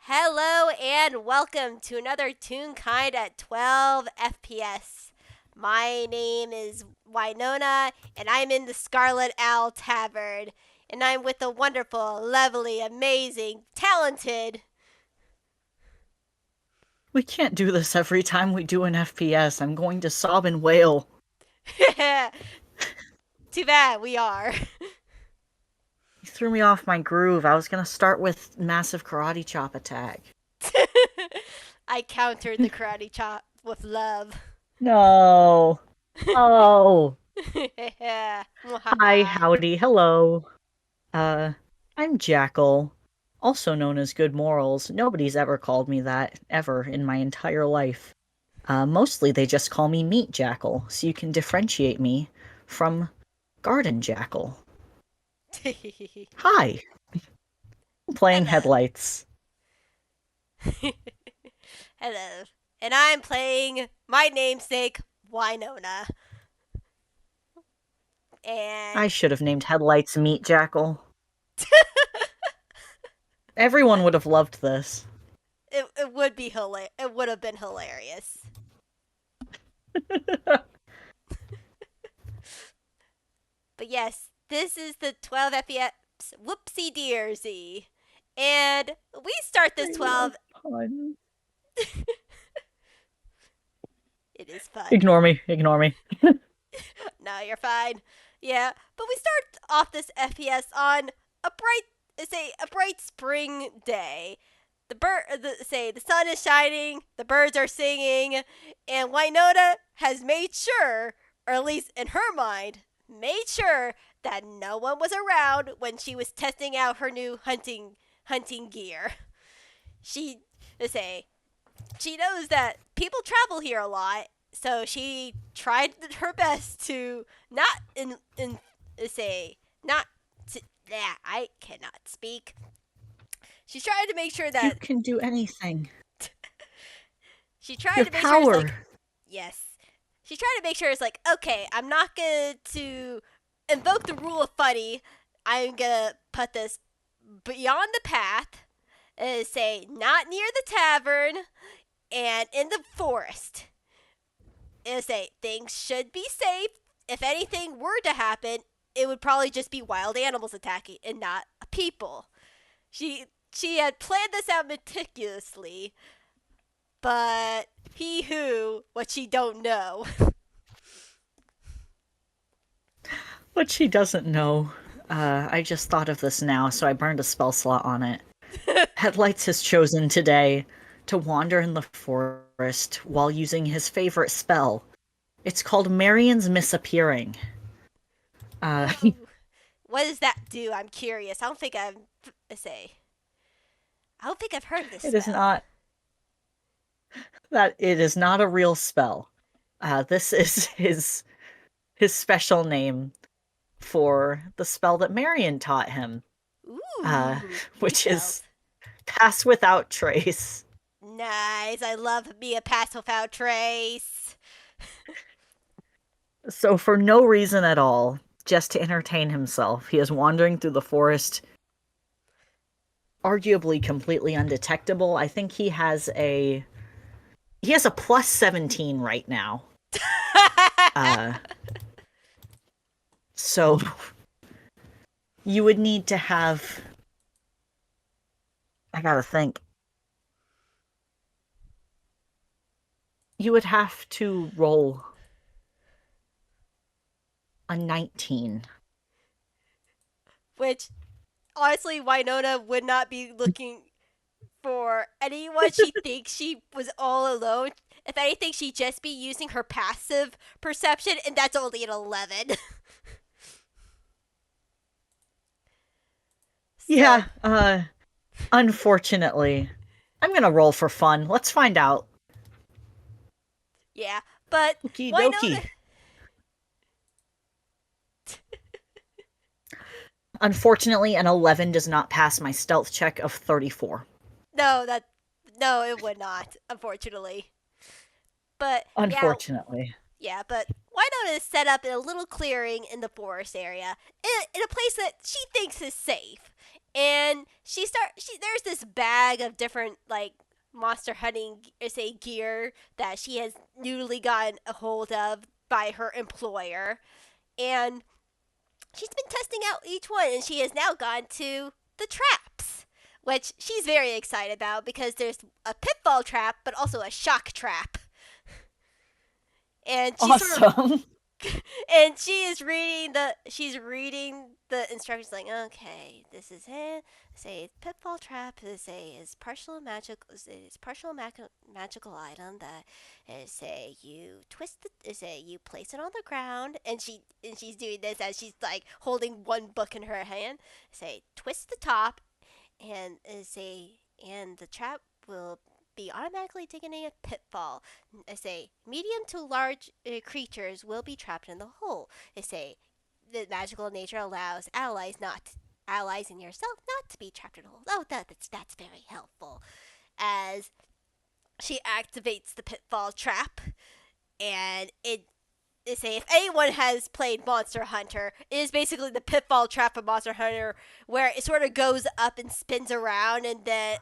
Hello and welcome to another Toonkind at 12 FPS. My name is Winona and I'm in the Scarlet Owl Tavern. And I'm with the wonderful, lovely, amazing, talented. We can't do this every time we do an FPS. I'm going to sob and wail. Too bad we are. You threw me off my groove. I was going to start with massive karate chop attack. I countered the karate chop with love. No. Oh. Hi, Mwahaha. howdy, hello. Uh, I'm Jackal, also known as Good Morals. Nobody's ever called me that, ever in my entire life. Mostly they just call me Meat Jackal, so you can differentiate me from Garden Jackal. Hi, I'm playing Hello. Headlights. Hello. And I'm playing my namesake, Winona. I And should have named Headlights Meat Jackal. Everyone would have loved this. it would be it would have been hilarious. But yes, this is the 12 FPS Whoopsie Deersey. And we start this I love 12. puns. It is fun. Ignore me, ignore me. No, you're fine. Yeah, but we start off this FPS on a bright spring day. The sun is shining, the birds are singing, and Winona has made sure, or at least in her mind, made sure that no one was around when she was testing out her new hunting gear. She let's say she knows that people travel here a lot, so she tried her best to not in say not to, I cannot speak. She's trying to make sure You that can do anything. she You tried to have make sure it's like power. yes. She's trying to make sure it's like okay, I'm not going to invoke the rule of funny. I'm gonna put this beyond the path and say not near the tavern and in the forest. It'll say things should be safe. If anything were to happen, it would probably just be wild animals attacking and not people. She she had planned this out meticulously, but he who what she don't know. But she doesn't know. I just thought of this now, so I burned a spell slot on it. Headlights has chosen today to wander in the forest while using his favorite spell. It's called Marion's Misappearing. Uh, Ooh, what does that do? I'm curious. Say I don't think I've heard of this it is spell. not it is not a real spell. This is his special name for the spell that Marion taught him, uh, Ooh, which details. is Pass Without Trace. Nice. I love me a pass without trace. So, for no reason at all, just to entertain himself, he is wandering through the forest, arguably completely undetectable. I think he has a plus 17 right now. Uh, so you would need to have, I gotta think, you would have to roll a 19. Which, honestly, Winona would not be looking for anyone. She thinks she was all alone. If anything, she'd just be using her passive perception, and that's only an 11. So, Yeah, unfortunately. I'm gonna roll for fun. Let's find out. yeah. But Okie Winona. dokie. Unfortunately, an 11 does not pass my stealth check of 34. No, that. No, it would not, unfortunately. But, yeah, Unfortunately. yeah, but Winona is set up in a little clearing in the forest area, in a place that she thinks is safe. and there's this bag of different like monster hunting say gear that she has newly gotten a hold of by her employer, and she's been testing out each one, and she has now gone to the traps, which she's very excited about because there's a pitfall trap but also a shock trap. And she's sort of Awesome. and she's reading the instructions like, okay, this is it. Say pitfall trap is partial magical item that is say you twist the say you place it on the ground, and she's doing this as she's like holding one book in her hand. Say twist the top, and and the trap will be automatically taken a pitfall. I say medium to large creatures will be trapped in the hole. I say the magical nature allows allies in yourself not to be trapped in a hole. Oh, that's very helpful. As she activates the pitfall trap, and say if anyone has played Monster Hunter, it is basically the pitfall trap of Monster Hunter, where it sort of goes up and spins around, and then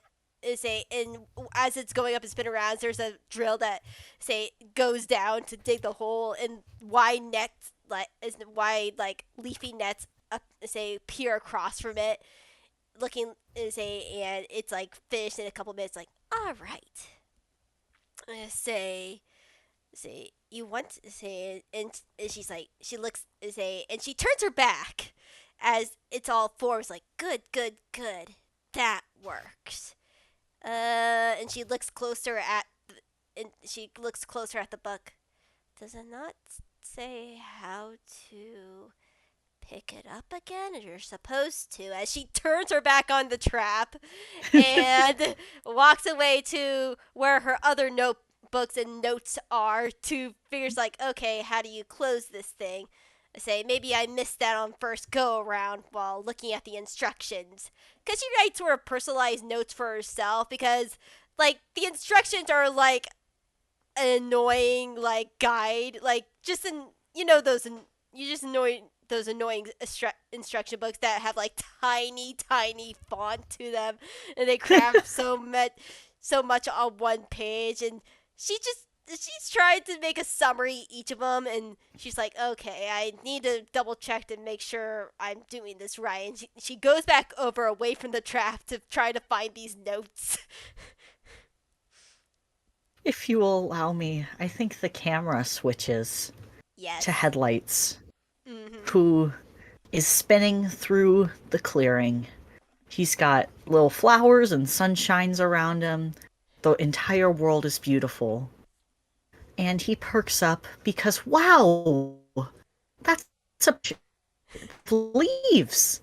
and as it's going up and spin around, there's a drill that goes down to dig the hole, and wide leafy nets up peer across from it, looking and it's like finished in a couple minutes. Like, all right, you want to and she's like, she looks and she turns her back as it's all forms like good, that works. And she looks closer at the book. Does it not say how to pick it up again? You're supposed to. As she turns her back on the trap and walks away to where her other notebooks and notes are, to figures like, okay, how do you close this thing? Maybe I missed that on first go around while looking at the instructions. Because she writes sort of personalized notes for herself, because like the instructions are like an annoying like guide, like just in you just annoy those annoying instruction books that have like tiny font to them, and they cram so much on one page, and she's trying to make a summary each of them, and she's like, okay, I need to double check to make sure I'm doing this right, and she goes back over away from the trap to try to find these notes. If you will allow me, I think the camera switches Yes. to Headlights, Mm-hmm. who is spinning through the clearing. He's got little flowers and sunshines around him. The entire world is beautiful. And he perks up because, wow, that's a leaves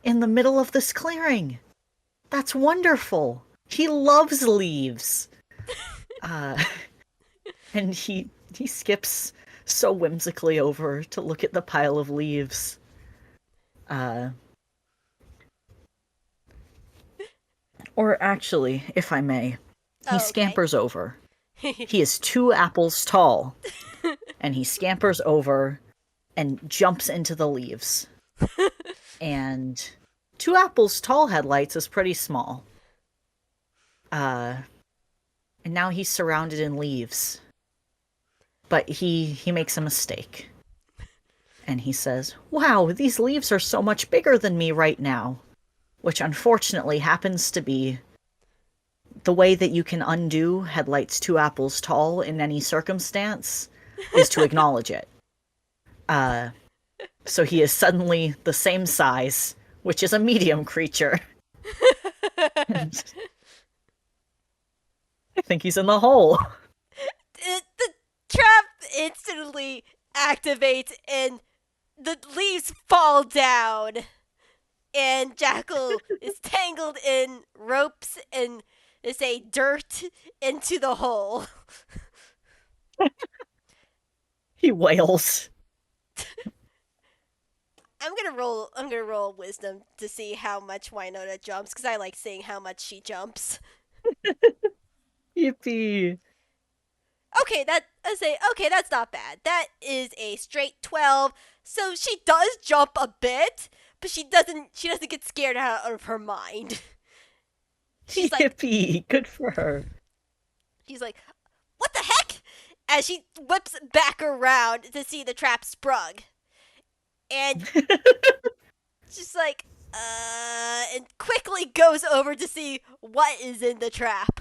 in the middle of this clearing. That's wonderful. He loves leaves. And he skips so whimsically over to look at the pile of leaves. Or actually, if I may, he scampers over. He is 2 apples tall, and he scampers over and jumps into the leaves. And 2 apples tall Headlights is pretty small. And now he's surrounded in leaves. But he makes a mistake. And he says, wow, these leaves are so much bigger than me right now. Which unfortunately happens to be the way that you can undo Headlights 2 apples tall in any circumstance is to acknowledge it. So he is suddenly the same size, which is a medium creature. And I think he's in the hole. The trap instantly activates, and the leaves fall down, and Jackal is tangled in ropes and dirt into the hole. He wails. I'm gonna roll wisdom to see how much Winona jumps, because I like seeing how much she jumps. Yippee. Okay, that's not bad. That is a straight 12. So she does jump a bit, but she doesn't get scared out of her mind. She's like, Yippee! Good for her. she's like, what the heck? As she whips back around to see the trap sprung. And she's like, and quickly goes over to see what is in the trap.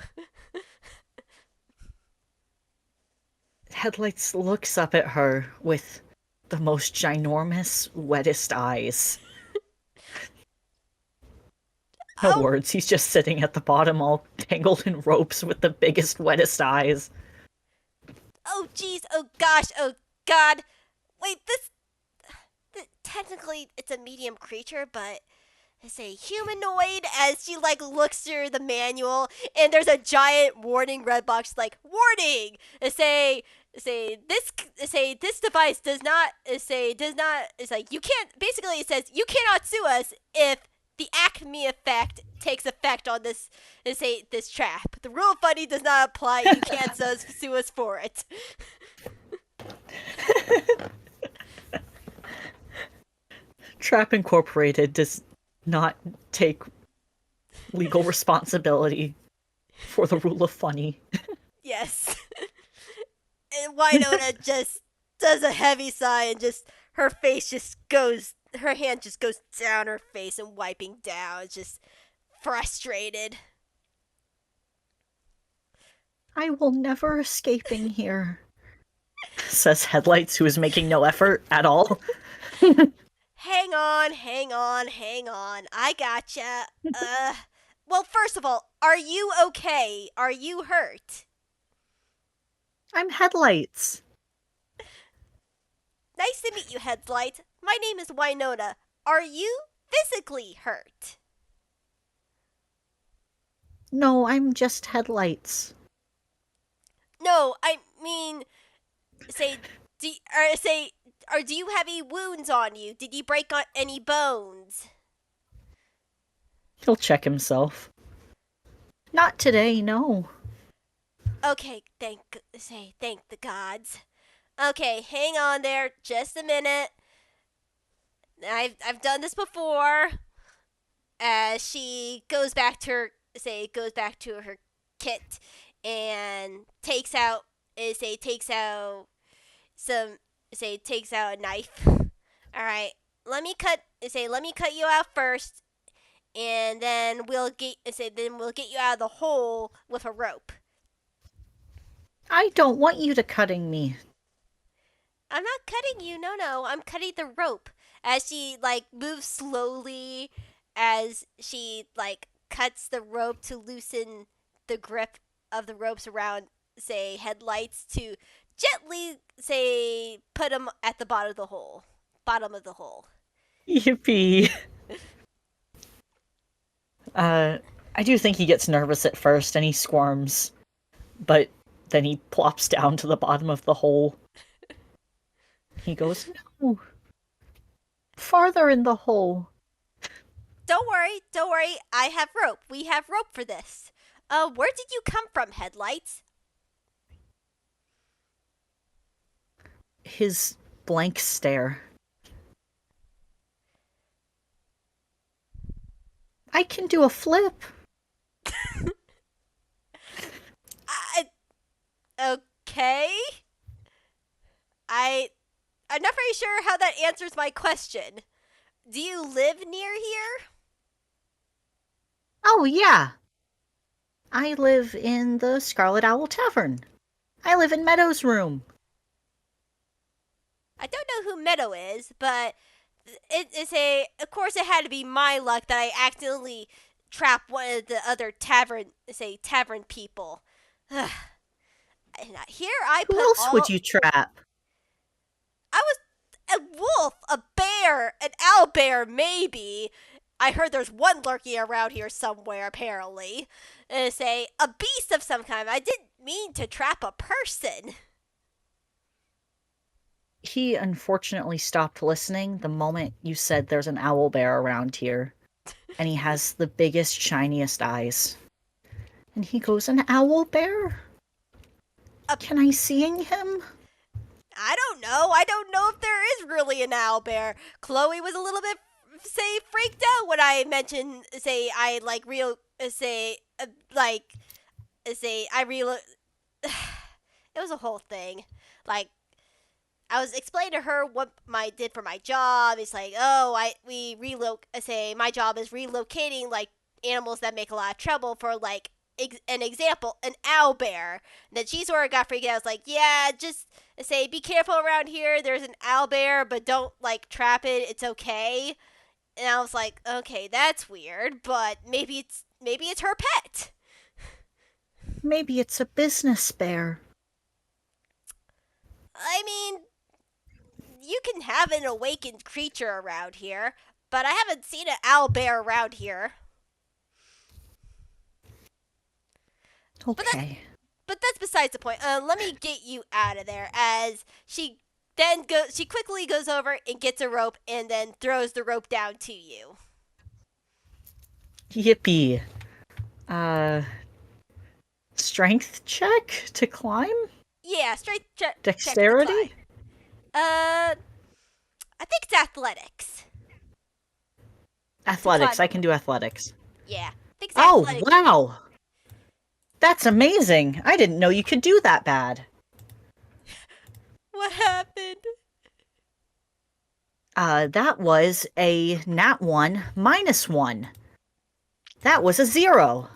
Headlights looks up at her with the most ginormous, wettest eyes. No words, he's just sitting at the bottom all tangled in ropes with the biggest, wettest eyes. Oh, jeez, oh gosh, oh god. Wait, this technically it's a medium creature, but it's a humanoid. As she like looks through the manual, and there's a giant warning red box like warning. This device does not it's like you can't, basically it says you cannot sue us if the Acme effect takes effect on this trap. The rule of funny does not apply. You can't sue us for it. Trap Incorporated does not take legal responsibility for the rule of funny. Yes. And Winona just does a heavy sigh and just her hand just goes down her face and wiping down, just frustrated. I will never escaping here, says Headlights, who is making no effort at all. Hang on. I gotcha. Well, first of all, are you okay? Are you hurt? I'm Headlights. Nice to meet you, Headlights. My name is Winona. Are you physically hurt? No, I'm just Headlights. No, I mean, do you have any wounds on you? Did you break any bones? He'll check himself. Not today, no. Okay, thank the gods. Okay, hang on there just a minute. I've done this before. As she goes back to her kit and takes out a knife. All right, let me cut you out first, and then we'll get you out of the hole with a rope. I don't want you to cutting me. I'm not cutting you. No, I'm cutting the rope. As she like moves slowly, as she like cuts the rope to loosen the grip of the ropes around Headlights to gently put them at the bottom of the hole. Yippee. I do think he gets nervous at first and he squirms, but then he plops down to the bottom of the hole. He goes, no. Farther in the hole. Don't worry. I have rope. We have rope for this. Where did you come from, Headlights? His blank stare. I can do a flip. Okay. I'm not very sure how that answers my question. Do you live near here? Oh, yeah. I live in the Scarlet Owl Tavern. I live in Meadow's room. I don't know who Meadow is, but of course it had to be my luck that I accidentally trapped one of the other tavern people. And here I put Who else would you trap? I was a wolf, a bear, an owlbear, maybe. I heard there's one lurking around here somewhere, apparently. A beast of some kind. I didn't mean to trap a person. He unfortunately stopped listening the moment you said there's an owlbear around here. And he has the biggest, shiniest eyes. And he goes, an owlbear? Can I seeing him? I don't know. I don't know if there is really an owlbear. Chloe was a little bit say freaked out when I mentioned say I like real say like say I real. It was a whole thing. Like I was explaining to her what my did for my job. It's like, oh, we relocate. Say my job is relocating like animals that make a lot of trouble. For like an example, an owl bear. And then she sort of got freaked out. I was like, yeah, just say be careful around here. There's an owl bear, but don't like trap it. It's okay. And I was like, okay, that's weird, but maybe it's her pet. Maybe it's a business bear. I mean, you can have an awakened creature around here, but I haven't seen an owl bear around here. Okay. But that's besides the point. Let me get you out of there. As she she quickly goes over and gets a rope and then throws the rope down to you. Yippee. Strength check to climb? Yeah, straight check. Dexterity? I think it's athletics. Athletics. I can do athletics. Yeah, I think it's Oh, athletics. wow. That's amazing. I didn't know you could do that bad. What happened? That was a nat 1 -1. That was a 0.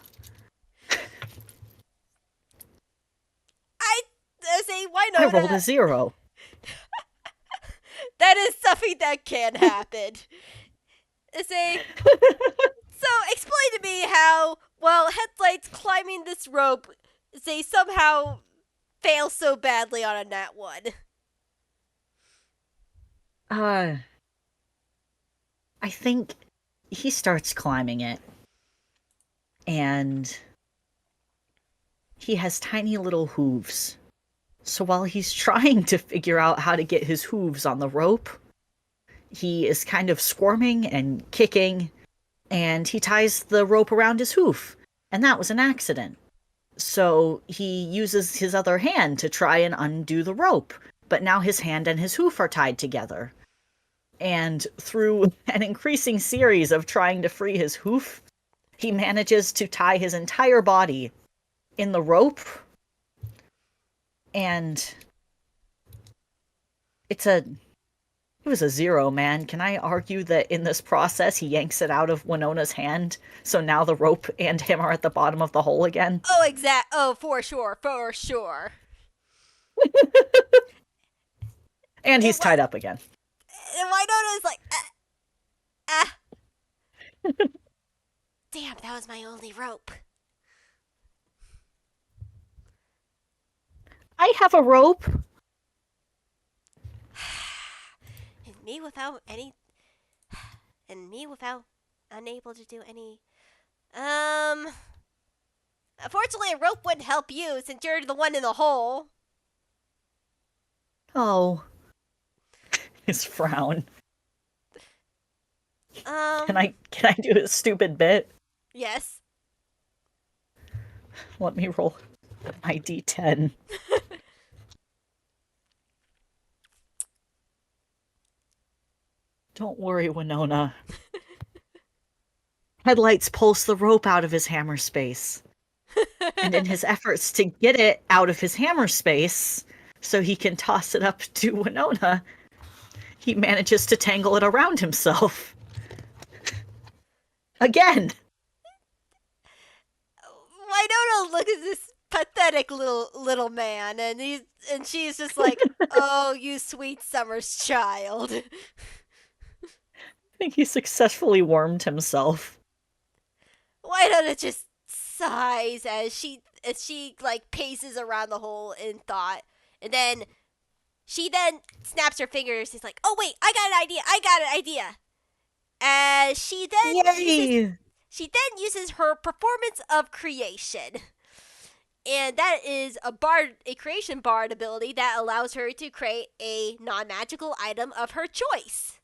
I say, why I not? rolled a 0. That is something that can happen. Say, so explain to me how, well, Headlights climbing this rope, say, somehow fail so badly on a nat 1. I think he starts climbing it, and he has tiny little hooves. So while he's trying to figure out how to get his hooves on the rope, he is kind of squirming and kicking, and he ties the rope around his hoof, and that was an accident. So he uses his other hand to try and undo the rope, but now his hand and his hoof are tied together. And through an increasing series of trying to free his hoof, he manages to tie his entire body in the rope. And it was a 0, man. Can I argue that in this process he yanks it out of Winona's hand, so now the rope and him are at the bottom of the hole again? Oh, for sure. And he's tied up again. And Winona's like, damn, that was my only rope. I have a rope. And me without unable to do any. Unfortunately, a rope wouldn't help you since you're the one in the hole. Oh. His frown. Can I do a stupid bit? Yes. Let me roll my d10. Don't worry, Winona. Headlights pulls the rope out of his hammer space. And in his efforts to get it out of his hammer space so he can toss it up to Winona, he manages to tangle it around himself. Again! Winona looks at this pathetic little man, and she's just like, "Oh, you sweet summer's child." I think he successfully wormed himself. Winona just sighs as she like paces around the hole in thought, and then she snaps her fingers. She's like, "Oh wait, I got an idea!" As she then uses her performance of creation. And that is a creation bard ability that allows her to create a non-magical item of her choice.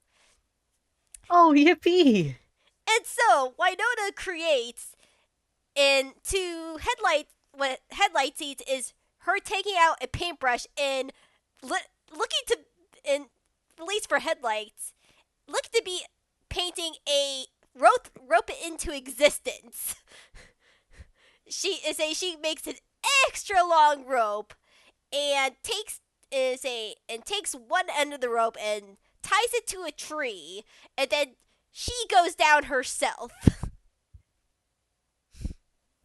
Oh, yippee! And so, Winona creates, and what Headlight sees is her taking out a paintbrush and looking to, and at least for Headlights, look to be painting a rope into existence. She makes an extra long rope and takes one end of the rope and ties it to a tree, and then she goes down herself.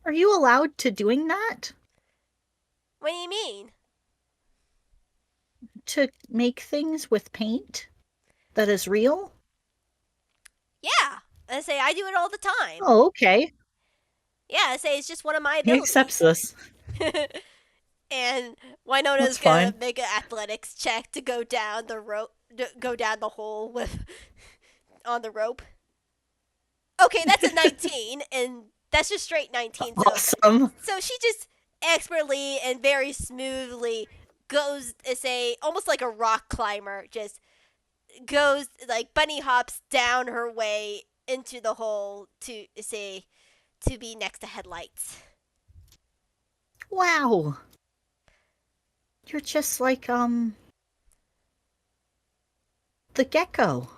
Are you allowed to doing that? What do you mean? To make things with paint that is real? Yeah, I do it all the time. Oh, okay. Yeah, it's just one of my He accepts abilities. this. And Winona's That's gonna fine. make an athletics check to go down the rope, go down the hole with on the rope. Okay, that's a 19, and that's just straight 19. Awesome. So she just expertly and very smoothly goes, almost like a rock climber, just goes like bunny hops down her way into the hole to be next to headlights. Wow. You're just like the gecko.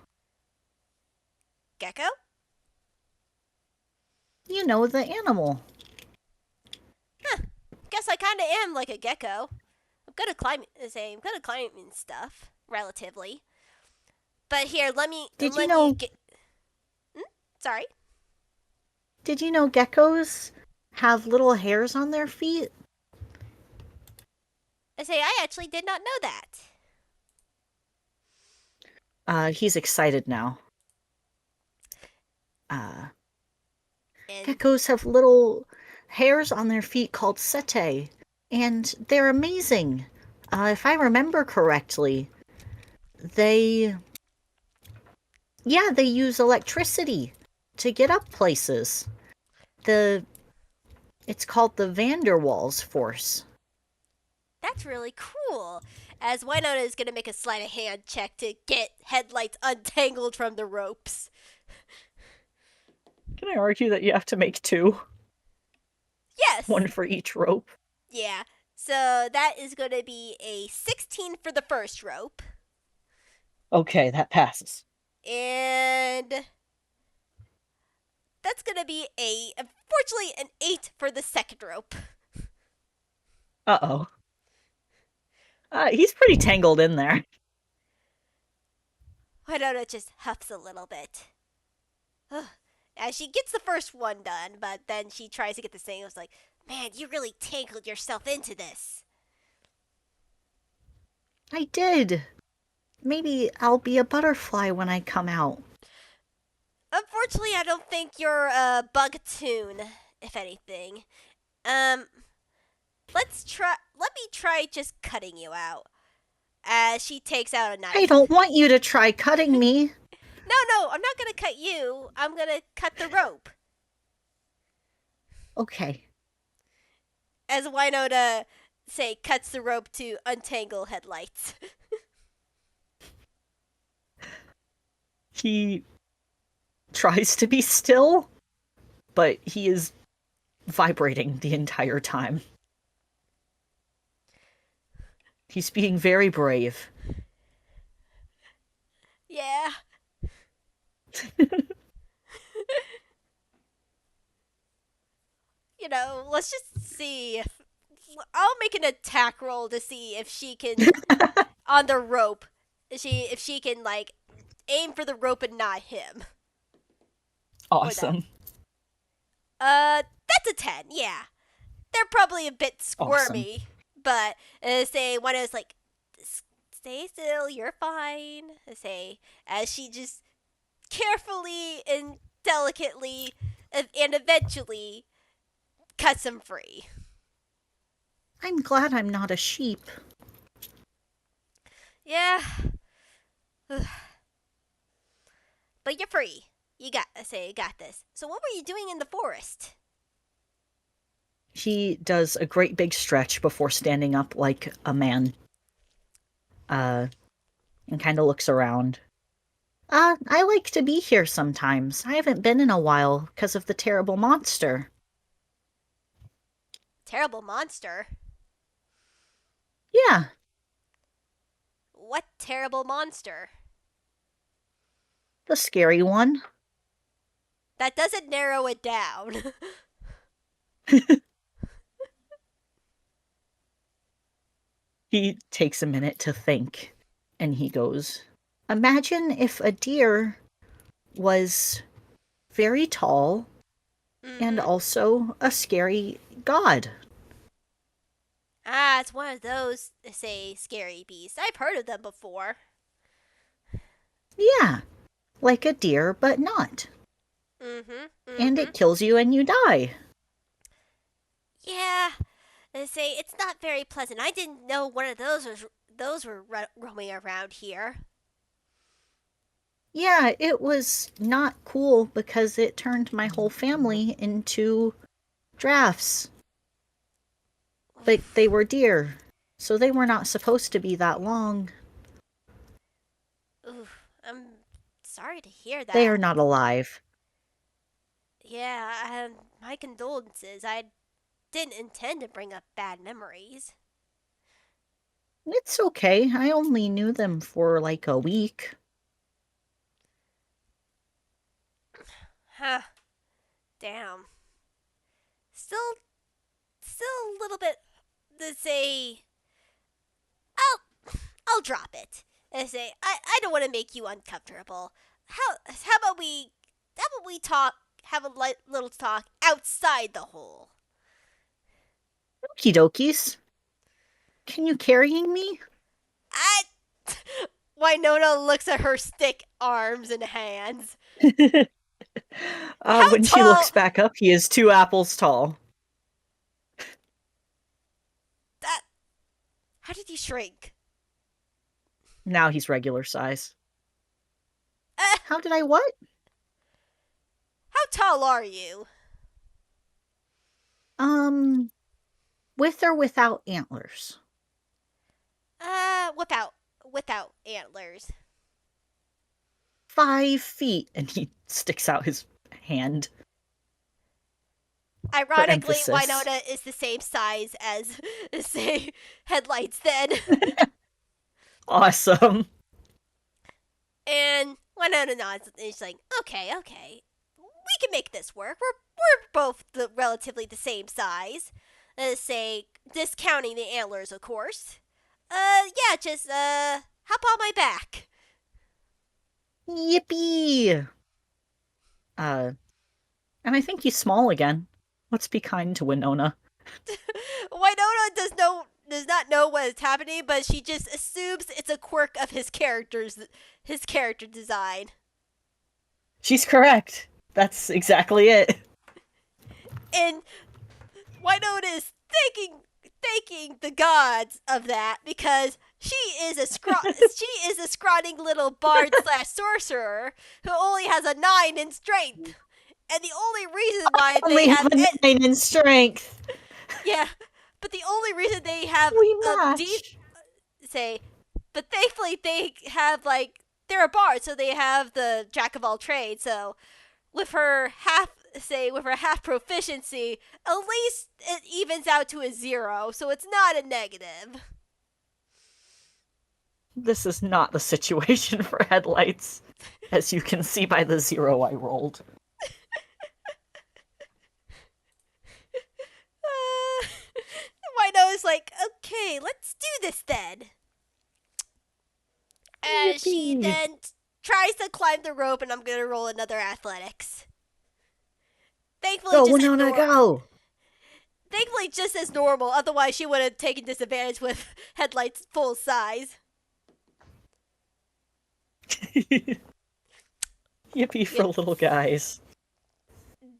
Gecko? You know, the animal. Huh. Guess I kind of am like a gecko. I'm good at climbing. I'm good at climbing stuff, relatively. But here, Did you let me know get. Sorry. did you know geckos have little hairs on their feet? I actually did not know that. He's excited now. Uh And Geckos have little hairs on their feet called setae, and they're amazing. If I remember correctly, they they use electricity to get up places. The It's called the Van der Waals force. that's really cool. As Winona is gonna make a sleight of hand check to get headlights untangled from the ropes. Can I argue that you have to make two? Yes. One for each rope. Yeah. So that is gonna be a 16 for the first rope, Okay, that passes. and that's gonna be unfortunately an 8 for the second rope. Uh-oh. He's pretty tangled in there. Winona just huffs a little bit. As she gets the first one done, but then she tries to get the second. It's like, man, you really tangled yourself into this. I did. Maybe I'll be a butterfly when I come out. Unfortunately, I don't think you're a bug-toon, if anything. Um, let's try. Let me try just cutting you out. As she takes out a I knife. don't want you to try cutting me. No, I'm not gonna cut you. I'm gonna cut the rope. Okay. As Winona cuts the rope to untangle headlights. He tries to be still, but he is vibrating the entire time. He's being very brave. Yeah. Let's just see. I'll make an attack roll to see if she can on the rope. If she can like aim for the rope and not him. Or that. Awesome. That's a 10. Yeah. They're probably a bit Awesome. squirmy, but say one is like stay still, you're fine. As she just carefully and delicately and eventually cuts him free. I'm glad I'm not a sheep. Yeah. But you're free. You got this. So what were you doing in the forest? He does a great big stretch before standing up like a man. And kind of looks around. I like to be here sometimes. I haven't been in a while because of the terrible monster. Terrible monster. Yeah, What terrible monster? The scary one. That doesn't narrow it down. He takes a minute to think, and he goes, Imagine if a deer was very tall and Mm-hmm. also a scary god. Ah, it's one of those, say, scary beasts. I've heard of them before. Yeah, like a deer, but not. Mm-hmm. And Mm-hmm. it kills you and you die. Yeah, they say it's not very pleasant. I didn't know one of those were roaming around here. Yeah, it was not cool because it turned my whole family into drafts. But they were deer, so they were not supposed to be that long. Oof, I'm sorry to hear They are that. not alive. Yeah, my condolences. I didn't intend to bring up bad memories. It's okay. I only knew them for like a week. Huh. Damn. Still, still a little bit. To say, I'll drop it. And say, I don't want to make you uncomfortable. How about we talk, have a little talk outside the hole. Okie dokies. Can you carry me? I, Winona looks at her stick arms and hands. How When she tall? looks back up, he is 2 apples tall. That, how did he shrink? Now he's regular size. Uh, How did I what? how tall are you? Um, with or without antlers? Without antlers. 5 feet. And he sticks out his hand for Ironically, emphasis. Winona is the same size as, say, headlights then. Awesome. And Winona nods and she's like, okay. We can make this work. We're both relatively the same size. Say, discounting the antlers, of course. Yeah, just, hop on my back. Yippee! Uh, and I think he's small again. Let's be kind to Winona. Winona does not know what is happening, but she just assumes it's a quirk of his character design. She's correct. That's exactly it. And Winona is thanking the gods of that because she is a scrawny little bard slash sorcerer who only has a 9 in strength. And the only reason why they Only have have a 9 in strength. yeah, but the only reason they have We a deep match. say, but thankfully they have like they're a bard, so they have the jack of all trades. So with her half proficiency, at least it evens out to a 0, so it's not a negative. This is not the situation for headlights, as you can see by the 0 I rolled. Wino's like, okay, let's do this then. And she Yippee! then tries to climb the rope, and I'm gonna roll another athletics. Thankfully, Go, just as Winona, go! thankfully just as normal. Otherwise, she would have taken disadvantage with headlights full size. Yippee for It little guys.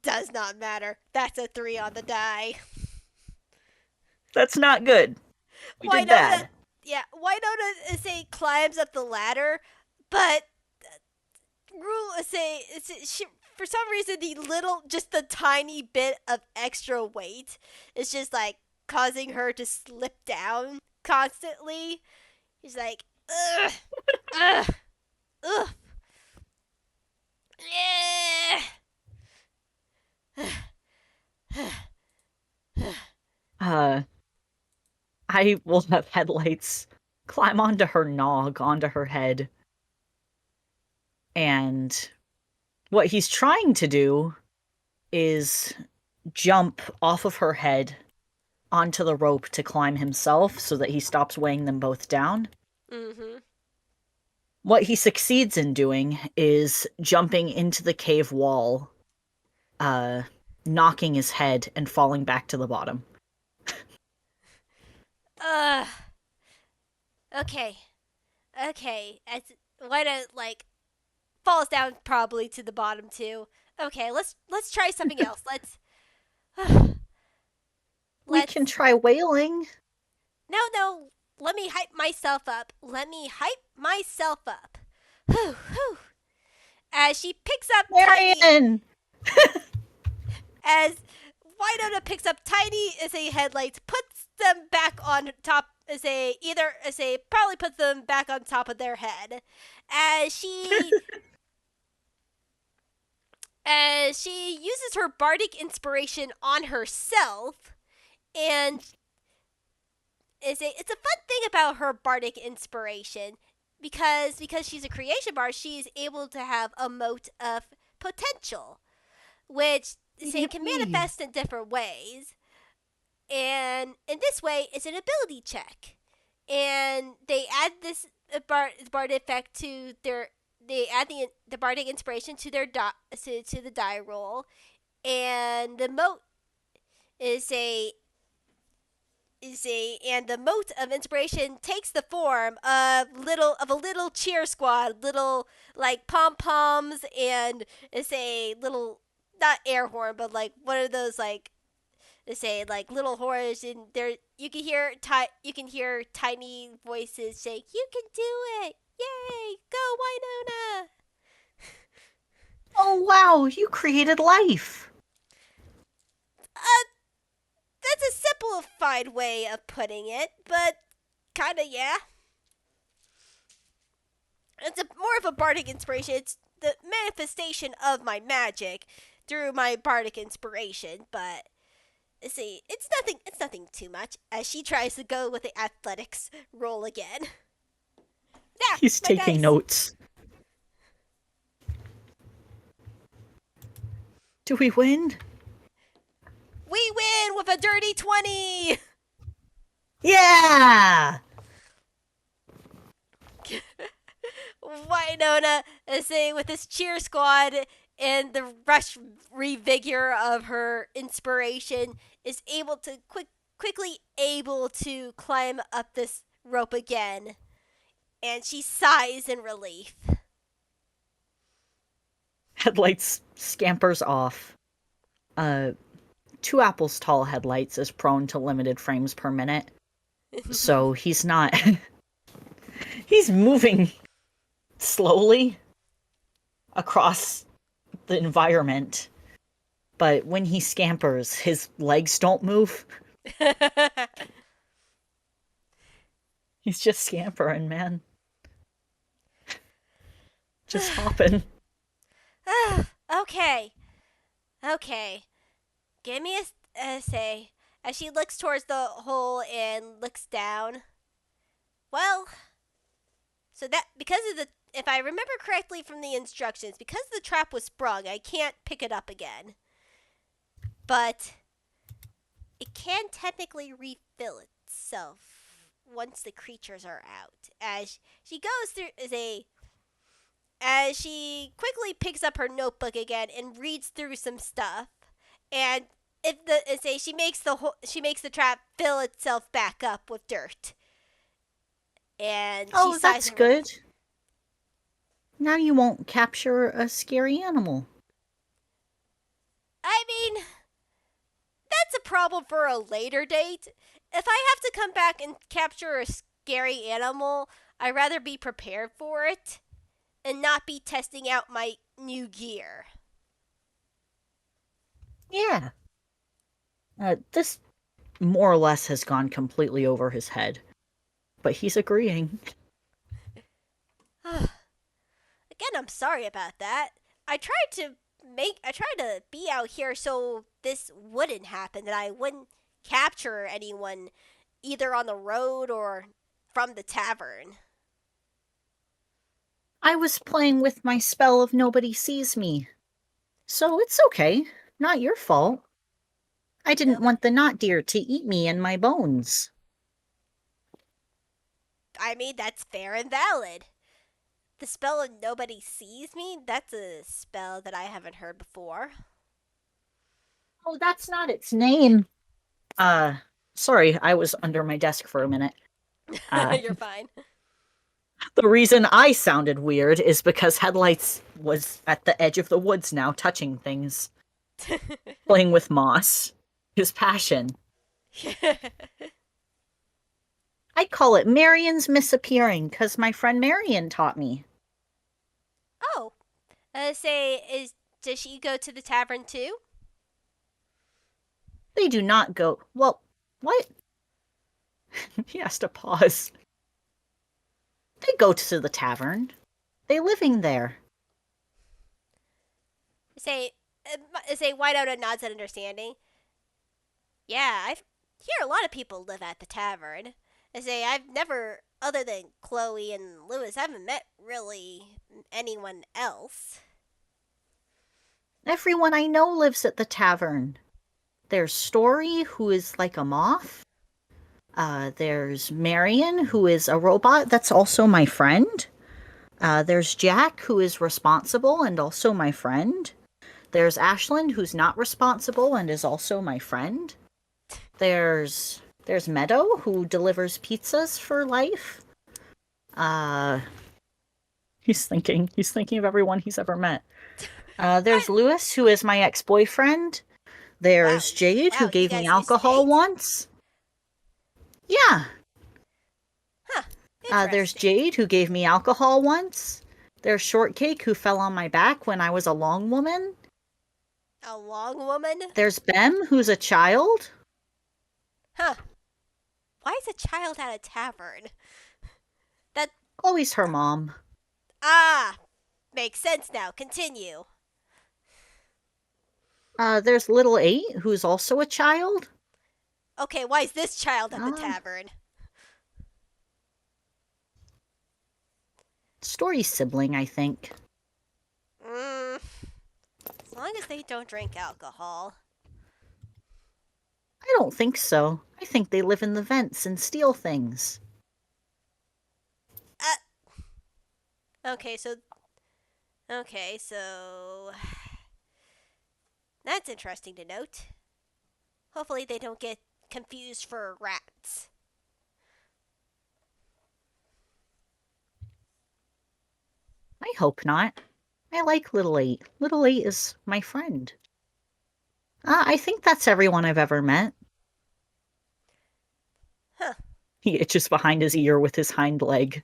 does not matter. That's a 3 on the die. That's not good. We did Winona, bad. yeah, Winona say climbs up the ladder, but rule say she for some reason just the tiny bit of extra weight is just like causing her to slip down constantly. He's like, ugh, ugh, ugh, Uh, I will have headlights climb onto her nog, onto her head. And what he's trying to do is jump off of her head onto the rope to climb himself so that he stops weighing them both down. Mm-hmm. What he succeeds in doing is jumping into the cave wall, uh, knocking his head and falling back to the bottom. Uh. Okay. Okay. As why don't like falls down probably to the bottom too. Okay. Let's try something else. Let's. We can Let's. try wailing. No, no. Let me hype myself up. Let me hype myself up. Whew, whew. As she picks up Tiny, Marion! as Winona picks up Tiny as a headlights, puts them back on top as a probably puts them back on top of their head. As she as she uses her bardic inspiration on herself, and it's a fun thing about her bardic inspiration because she's a creation bard, she's able to have a mote of potential, which can Yippee. manifest in different ways. And in this way, it's an ability check, and they add this bard effect to their. They add the bardic inspiration to their to the die roll, and the mote is the mote of inspiration takes the form of a little cheer squad, little like pom poms, and it's a little not air horn, but like one of those like like little horns, and there you can hear tiny voices saying, "You can do it! Yay! Go Winona!" Oh, wow, you created life. Uh, that's a simplified way of putting it, but kinda yeah. It's more of a bardic inspiration. It's the manifestation of my magic through my bardic inspiration, but see, it's nothing. It's nothing too much. As she tries to go with the athletics roll again. Yeah, He's my taking dice. notes. Do we win? We win with a dirty 20. Yeah! Winona is saying with this cheer squad and the rush revigor of her inspiration is able to quickly able to climb up this rope again, and she sighs in relief. Headlights scampers off. 2 apples tall headlights is prone to limited frames per minute. So he's not. He's moving slowly across the environment. But when he scampers, his legs don't move. He's just scampering, man. Just hopping. Okay. Okay. Give me a say. As she looks towards the hole and looks down. Well, so that because of the if I remember correctly from the instructions, because the trap was sprung, I can't pick it up again. But it can technically refill itself once the creatures are out. As she goes through as she quickly picks up her notebook again and reads through some stuff, and if the say she makes the trap fill itself back up with dirt, and she Oh, sighs that's in relief. good. Now you won't capture a scary animal. I mean, that's a problem for a later date. If I have to come back and capture a scary animal, I'd rather be prepared for it and not be testing out my new gear. Yeah. This more or less has gone completely over his head. But he's agreeing. Again, I'm sorry about that. I tried to be out here so this wouldn't happen, that I wouldn't capture anyone either on the road or from the tavern. I was playing with my spell of nobody sees me. So it's okay. Not your fault. I didn't Nobody. want the knot deer to eat me and my bones. I mean, that's fair and valid. The spell of nobody sees me? That's a spell that I haven't heard before. Oh, that's not its name. Uh, sorry, I was under my desk for a minute. You're fine. The reason I sounded weird is because Headlights was at the edge of the woods now, touching things, playing with moss. His passion. I call it Marion's Misappearing, because my friend Marion taught me. Oh, say, does she go to the tavern too? They do not go. Well, what? He has to pause. They go to the tavern. They living there. Say, say, Winona nods at understanding. Yeah, I hear a lot of people live at the tavern. I say, I've never, other than Chloe and Lewis, I haven't met really anyone else. Everyone I know lives at the tavern. There's Story, who is like a moth. There's Marion, who is a robot that's also my friend. There's Jack, who is responsible and also my friend. There's Ashlyn, who's not responsible and is also my friend. There's Meadow, who delivers pizzas for life. Uh, he's thinking. He's thinking of everyone he's ever met. There's Lewis, who is my ex-boyfriend. Wow, There's Jade, who wow, you gave me guys used to alcohol date? once. Yeah. Huh, There's interesting. Jade, who gave me alcohol once. There's Shortcake, who fell on my back when I was a long woman. A long woman? There's Bem, who's a child. Huh, why is a child at a tavern? That, Chloe's her mom. ah, makes sense now, continue. There's Little Eight, who's also a child. Okay, why is this child at the Uh, tavern? Story sibling, I think. As long as they don't drink alcohol. I don't think so. I think they live in the vents and steal things. Okay, so Okay, so that's interesting to note. Hopefully they don't get confused for rats. I hope not. I like Little Eight. Little Eight is my friend. I think that's everyone I've ever met. Huh. He itches behind his ear with his hind leg.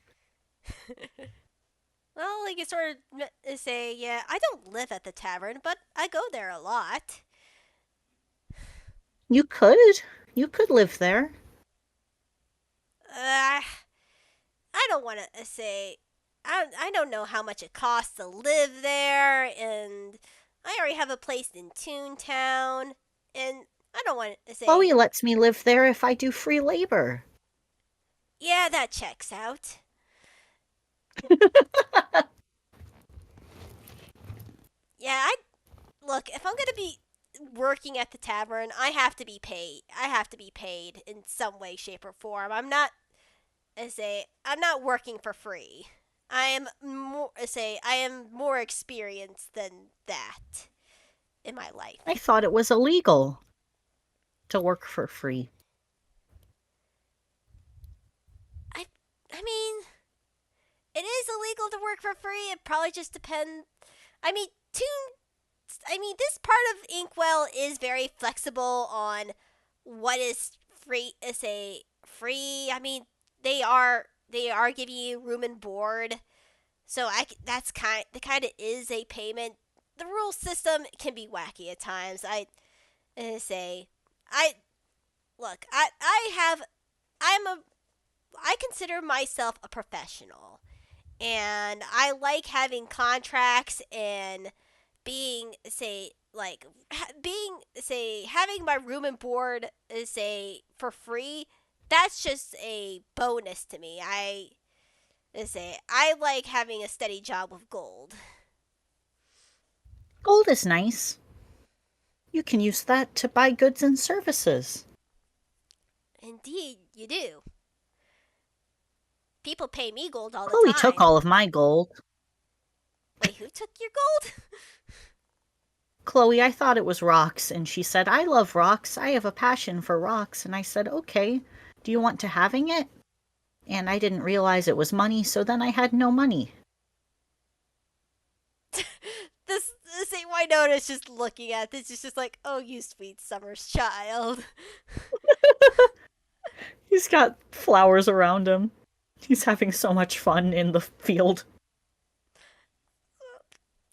Well, like you sort of say, yeah, I don't live at the tavern, but I go there a lot. You could. You could live there. Uh, I don't want to say. I don't know how much it costs to live there, and I already have a place in Toontown, and I don't want to say. Chloe lets me live there if I do free labor. Yeah, that checks out. Yeah, I look. If I'm gonna be working at the tavern, I have to be paid. I have to be paid in some way, shape, or form. I'm not working for free. I am more experienced than that in my I life. thought it was illegal to work for free. I I mean, it is illegal to work for free. It probably just depends. I mean, this part of Inkwell is very flexible on what is free. Free. I mean, they are giving you room and board. So that's kind of is a payment. The rule system can be wacky at times. Say I look. I'm a I consider myself a professional, and I like having contracts and being say like being say having my room and board say for free. That's just a bonus to me. Let's say, I like having a steady job with gold. Gold is nice. You can use that to buy goods and services. Indeed, you do. People pay me gold all the Chloe took time. all of my gold. Wait, who took your gold? Chloe, I thought it was rocks, and she said, I love rocks. I have a passion for rocks. And I said, okay, do you want to having it? And I didn't realize it was money, so then I had no money. This ain't Winona's just looking at this. It's just like, oh, you sweet summer's child. He's got flowers around him. He's having so much fun in the field.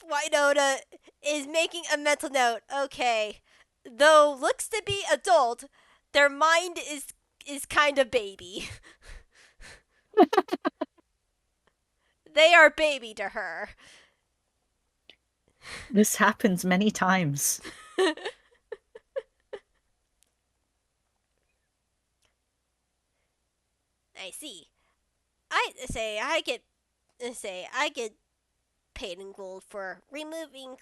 Winona is making a mental note. Okay, though looks to be adult, their mind is kind of baby. They are baby to her. This happens many times. I see. I get paid in gold for removing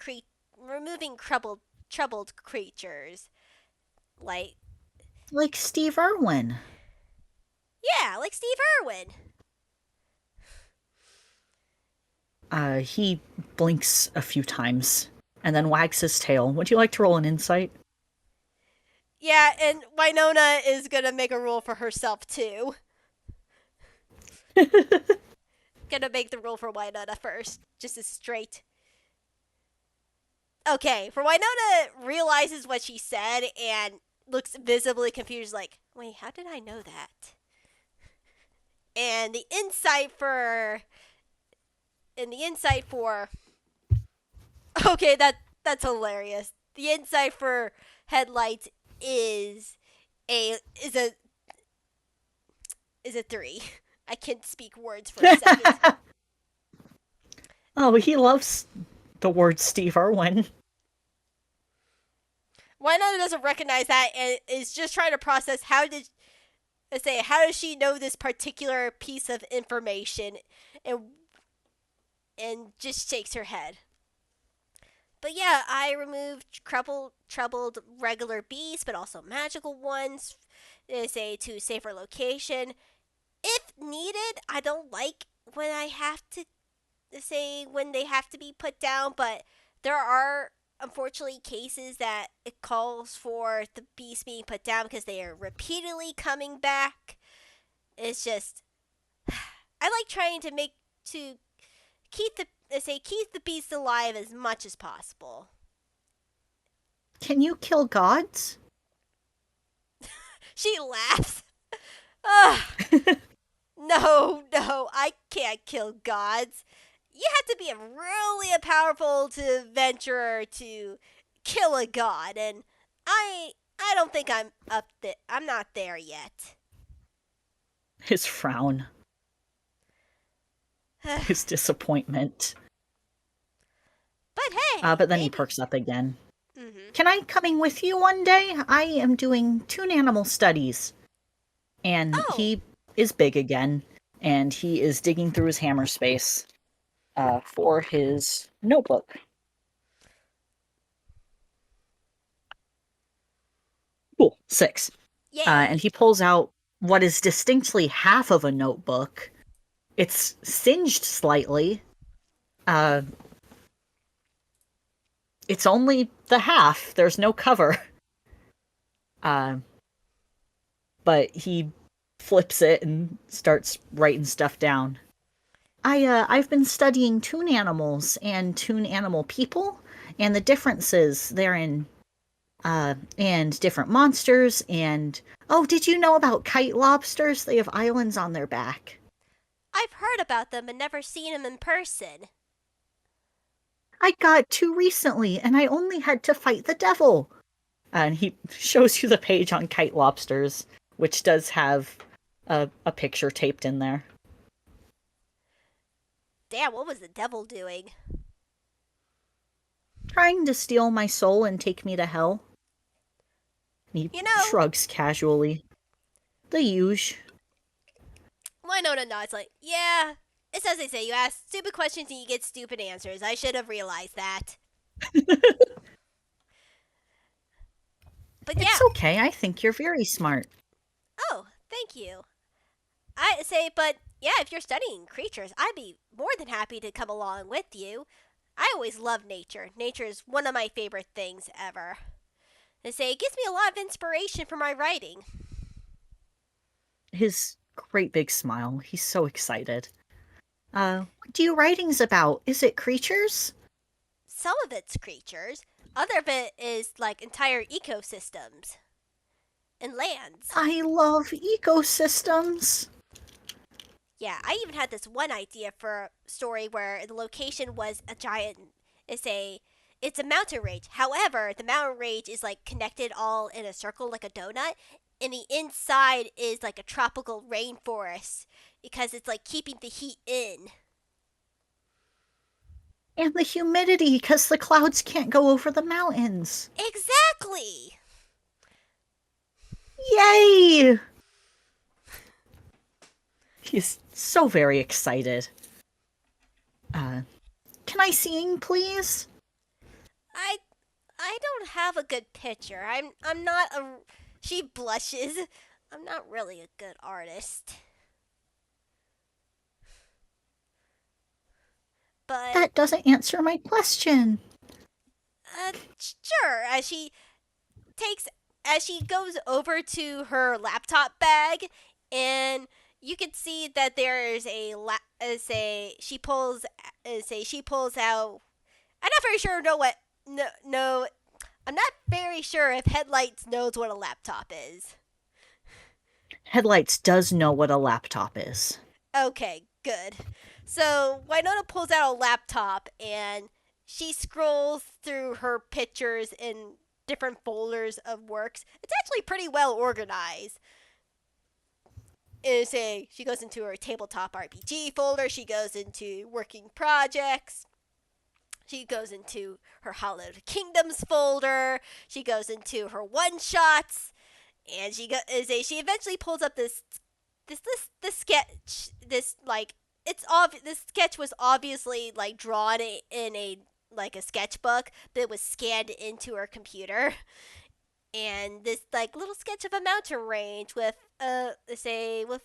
troubled creatures. Like, Like Steve Irwin. yeah, like Steve Irwin. He blinks a few times and then wags his tail. Would you like to roll an insight? Yeah, and Winona is gonna make a rule for herself too. Gonna make the rule for Winona first, just as straight. Okay, for Winona realizes what she said and looks visibly confused, like, wait, how did I know that? And the insight for okay, that's hilarious. The insight for Headlights is a is a is a 3. I can't speak words for a second. Oh, he loves the word Steve Irwin. Winona doesn't recognize that and is just trying to process how does she know this particular piece of information, and just shakes her head. But yeah, I removed troubled regular beasts, but also magical ones. To a safer location. If needed, I don't like when I have to when they have to be put down, but there are unfortunately cases that it calls for the beast being put down because they are repeatedly coming back. It's just I like trying to keep keep the beast alive as much as possible. Can you kill gods? She laughs. Ugh. No, I can't kill gods. You have to be a powerful adventurer to kill a god, and I don't think I'm not there yet. His frown. His disappointment. But hey, But then he maybe. perks up again. Mm-hmm. Can I coming with you one day? I am doing toon animal studies. And Oh, he is big again, and he is digging through his hammer space for his notebook. Cool, 6. yay! And he pulls out what is distinctly half of a notebook. It's singed slightly. It's only the half. There's no cover. But he flips it and starts writing stuff down. I've been studying toon animals and toon animal people and the differences therein, and different monsters. And oh, did you know about kite lobsters? They have islands on their back. I've heard about them and never seen them in person. I got 2 recently, and I only had to fight the devil. And he shows you the page on kite lobsters, which does have a picture taped in there. Damn, what was the devil doing? Trying to steal my soul and take me to hell. He You know, shrugs casually. The huge. Winona nods like, yeah, It's as they say, you ask stupid questions and you get stupid answers. I should have realized that. But It's yeah. okay. I think you're very smart. Oh, thank you. I say, but yeah, if you're studying creatures, I'd be more than happy to come along with you. I always love nature. Nature is one of my favorite things ever. They say it gives me a lot of inspiration for my writing. His great big smile. He's so excited. What do you writings about? Is it creatures? Some of it's creatures, other of it is like entire ecosystems and lands. I love ecosystems. Yeah, I even had this one idea for a story where the location was a giant. It's a it's a mountain range. However, the mountain range is like connected all in a circle like a donut, and the inside is like a tropical rainforest because it's like keeping the heat in. And the humidity, because the clouds can't go over the mountains. Exactly. Yay! He's so very excited. Can I sing, please? I I don't have a good picture. I'm not a. She blushes. I'm not really a good artist. But That doesn't answer my question. sure. Takes as she goes over to her laptop bag, and you can see that there is say she pulls out. I'm not very sure. Know what? No, no. I'm not very sure if Headlights knows what a laptop is. Headlights does know what a laptop is. Okay, good. So Winona pulls out a laptop and she scrolls through her pictures in different folders of works. It's actually pretty well organized. She goes into her tabletop RPG folder. She goes into working projects. She goes into her Hallowed Kingdoms folder. She goes into her one shots, and she eventually pulls up this sketch. This like this sketch was obviously like drawn in a like a sketchbook that was scanned into her computer, and this like little sketch of a mountain range with say with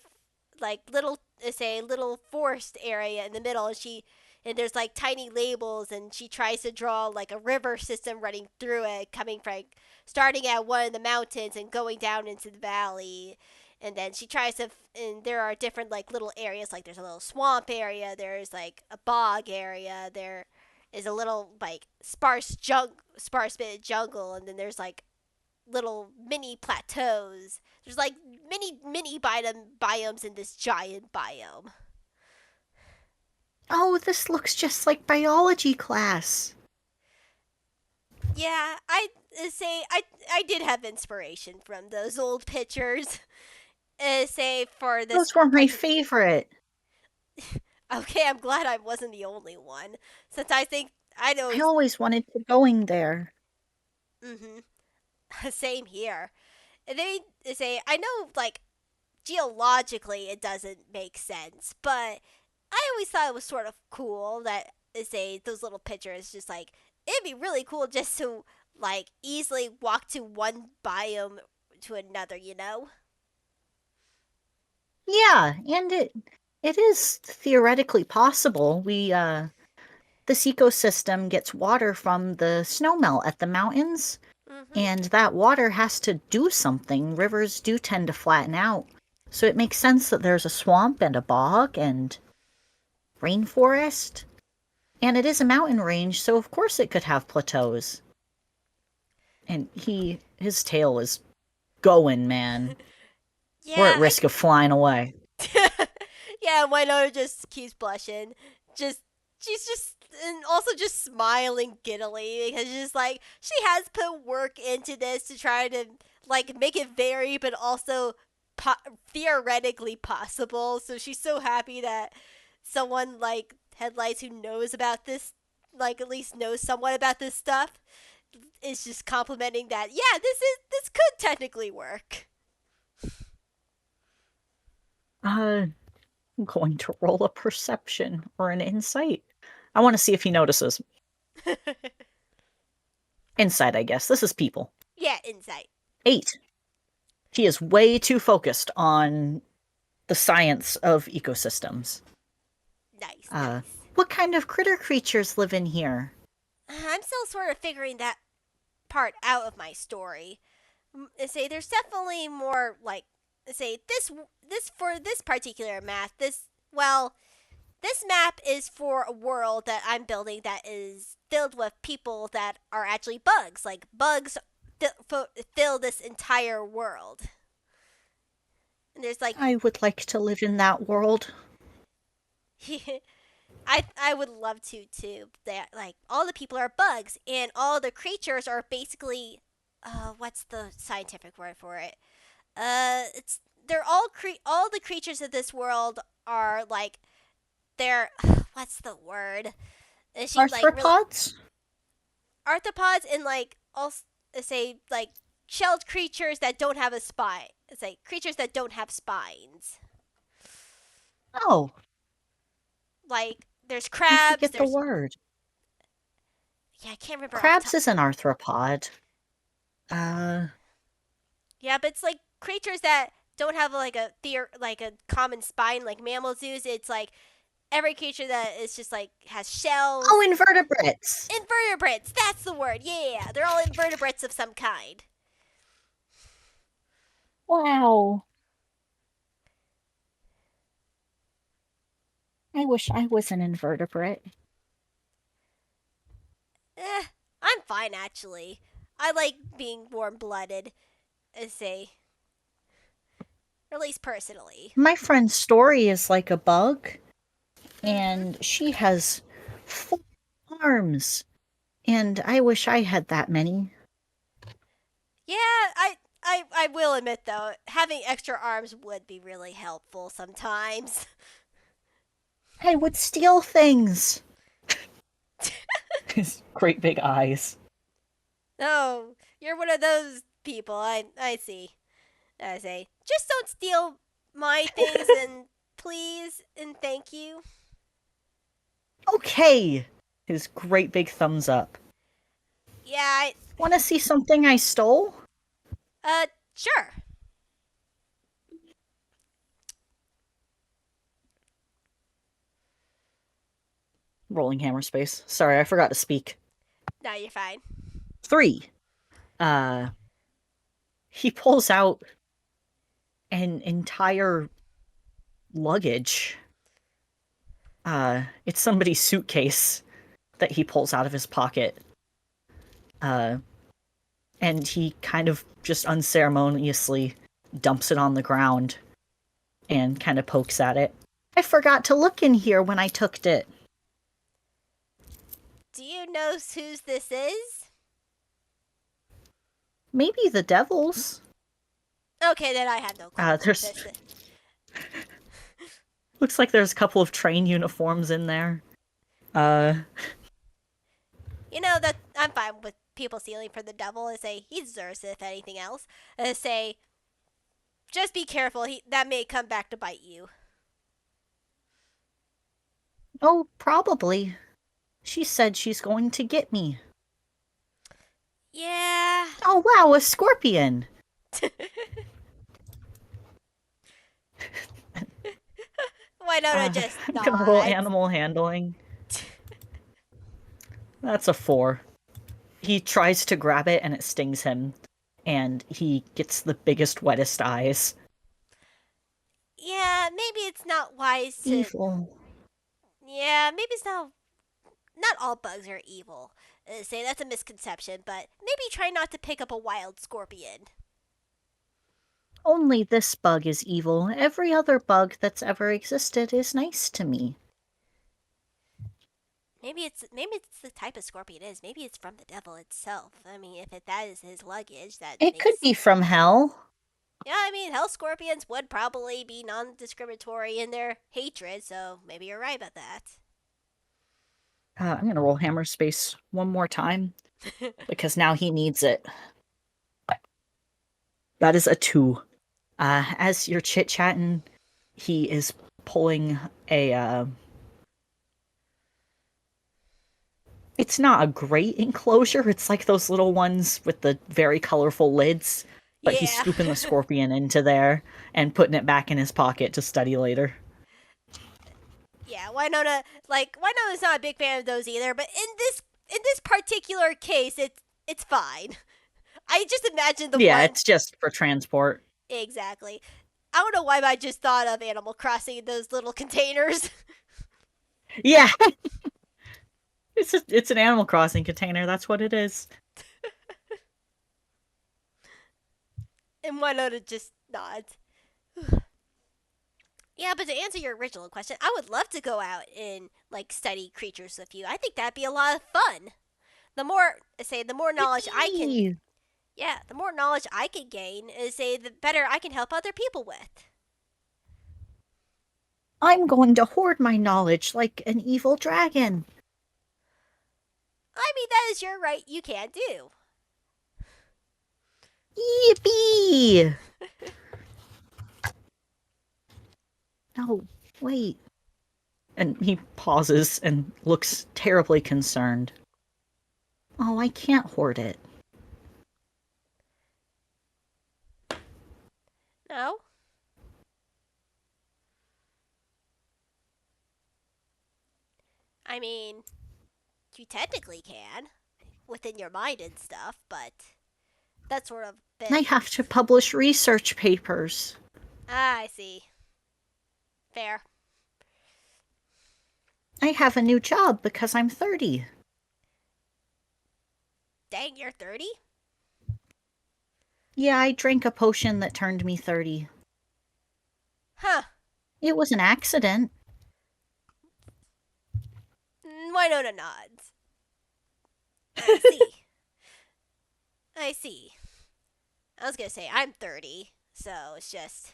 like little forest area in the middle, and there's like tiny labels, and she tries to draw like a river system running through it, coming from starting at one of the mountains and going down into the valley. And then she tries to and there are different like little areas, like there's a little swamp area, there's like a bog area, there is a little like sparse bit of jungle, and then there's like little mini plateaus. There's like mini biomes in this giant biome. Oh, this looks just like biology class. Yeah, I did have inspiration from those old pictures. Say for this Those were my present. favorite. Okay, I'm glad I wasn't the only one, since I think I know. I always wanted to going there. Mhm. Same here. And they say I know like geologically it doesn't make sense, but I always thought it was sort of cool that say those little pictures just like it'd be really cool just to like easily walk to one biome to another, you know? Yeah, and it is theoretically possible. This ecosystem gets water from the snowmelt at the mountains, Mhm. and that water has to do something. Rivers do tend to flatten out. So it makes sense that there's a swamp and a bog and rainforest. And it is a mountain range, so of course it could have plateaus. And his tail is going, man. We're at Yeah, risk of flying away. yeah, Winona just keeps blushing. Just she's just and also just smiling giddily because just like she has put work into this to try to like make it vary, but also theoretically possible. So she's so happy that someone like Headlights who knows about this, like at least knows somewhat about this stuff, is just complimenting that. Yeah, this could technically work. Uh, I'm going to roll a perception or an insight. I want to see if he notices. Insight, I guess. This is people. Yeah, insight. 8. He is way too focused on the science of ecosystems. Nice, nice. What kind of critter creatures live in here? I'm still sort of figuring that part out of my story. Say there's definitely more like say this for this particular map. This map is for a world that I'm building that is filled with people that are actually bugs. Like bugs fill this entire world. And there's like I would like to live in that world. I would love to too. That like all the people are bugs and all the creatures are basically what's the scientific word for it? It's they're all the creatures of this world are like they're what's the word? She like really Arthropods? arthropods and like also say like shelled creatures that don't have a spine. It's like creatures that don't have spines. Oh, Like there's I crabs. forget the There's word. yeah, I can't remember off Crabs top. is an arthropod. Uh, Yeah, but it's like creatures that don't have like a common spine like mammal zoos. It's like every creature that is just like has oh, shells. invertebrates. Invertebrates. That's the word. Yeah, they're all invertebrates of some kind. Wow. I wish I was an invertebrate. Eh, I'm fine actually. I like being warm-blooded, say, at least personally. My friend's story is like a bug, Mhm. and she has 4 arms, and I wish I had that many. Yeah, I will admit though, having extra arms would be really helpful sometimes. I would steal things. His great big eyes. Oh, you're one of those people. I see. I say, just don't steal my things and please and thank you. Okay. His great big thumbs up. Yeah, I, Want to see something I stole? sure. Rolling hammer space. Sorry, I forgot to speak. No, you're fine. 3. Uh, he pulls out an entire luggage. It's somebody's suitcase that he pulls out of his pocket. Uh, and he kind of just unceremoniously dumps it on the ground and kind of pokes at it. I forgot to look in here when I took it. Do you know whose this is? Maybe the devil's. Okay, then I have no clue. There's looks like there's a couple of train uniforms in there. You know that I'm fine with people stealing from the devil and say he deserves it if anything else. Say just be careful. That may come back to bite you. Oh, probably. She said she's going to get me. Yeah. Oh, wow, a scorpion. Why don't I just I'm gonna roll not? animal handling. That's a 4. He tries to grab it and it stings him, and he gets the biggest, wettest eyes. Yeah, maybe it's not wise to. Evil. Yeah, maybe it's not. Not all bugs are evil. Say that's a misconception, but maybe try not to pick up a wild scorpion. Only this bug is evil. Every other bug that's ever existed is nice to me. Maybe it's the type of scorpion it is. Maybe it's from the devil itself. I mean, that is his luggage, that It could makes. be from hell. Yeah, I mean, hell scorpions would probably be non-discriminatory in their hatred, so maybe you're right about that. I'm gonna roll hammer space one more time because now he needs it. That is a 2. As you're chit chatting, he is pulling a it's not a great enclosure. It's like those little ones with the very colorful lids. But he's Yeah. scooping the scorpion into there and putting it back in his pocket to study later. Yeah, Winona's not a big fan of those either, but in this particular case, it's fine. I just imagine the Yeah, one it's just for transport. exactly. I don't know why, but I just thought of Animal Crossing in those little containers. Yeah, it's an Animal Crossing container. That's what it is. And Winona just nods. Yeah, but to answer your original question, I would love to go out and study creatures with you. I think that'd be a lot of fun. The more knowledge I can, Yippee! yeah, the more knowledge I can gain the better I can help other people with. I'm going to hoard my knowledge like an evil dragon. I mean, that is your right. You can do. Yippee! No, wait. And he pauses and looks terribly concerned. Oh, I can't hoard it. No. I mean, you technically can within your mind and stuff, but that's sort of I been. have to publish research papers. Ah, I see. Fair. I have a new job because I'm 30. Dang, you're 30? Yeah, I drank a potion that turned me 30. Huh. It was an accident. Winona nods. I see. I see. I was gonna say I'm 30, so it's just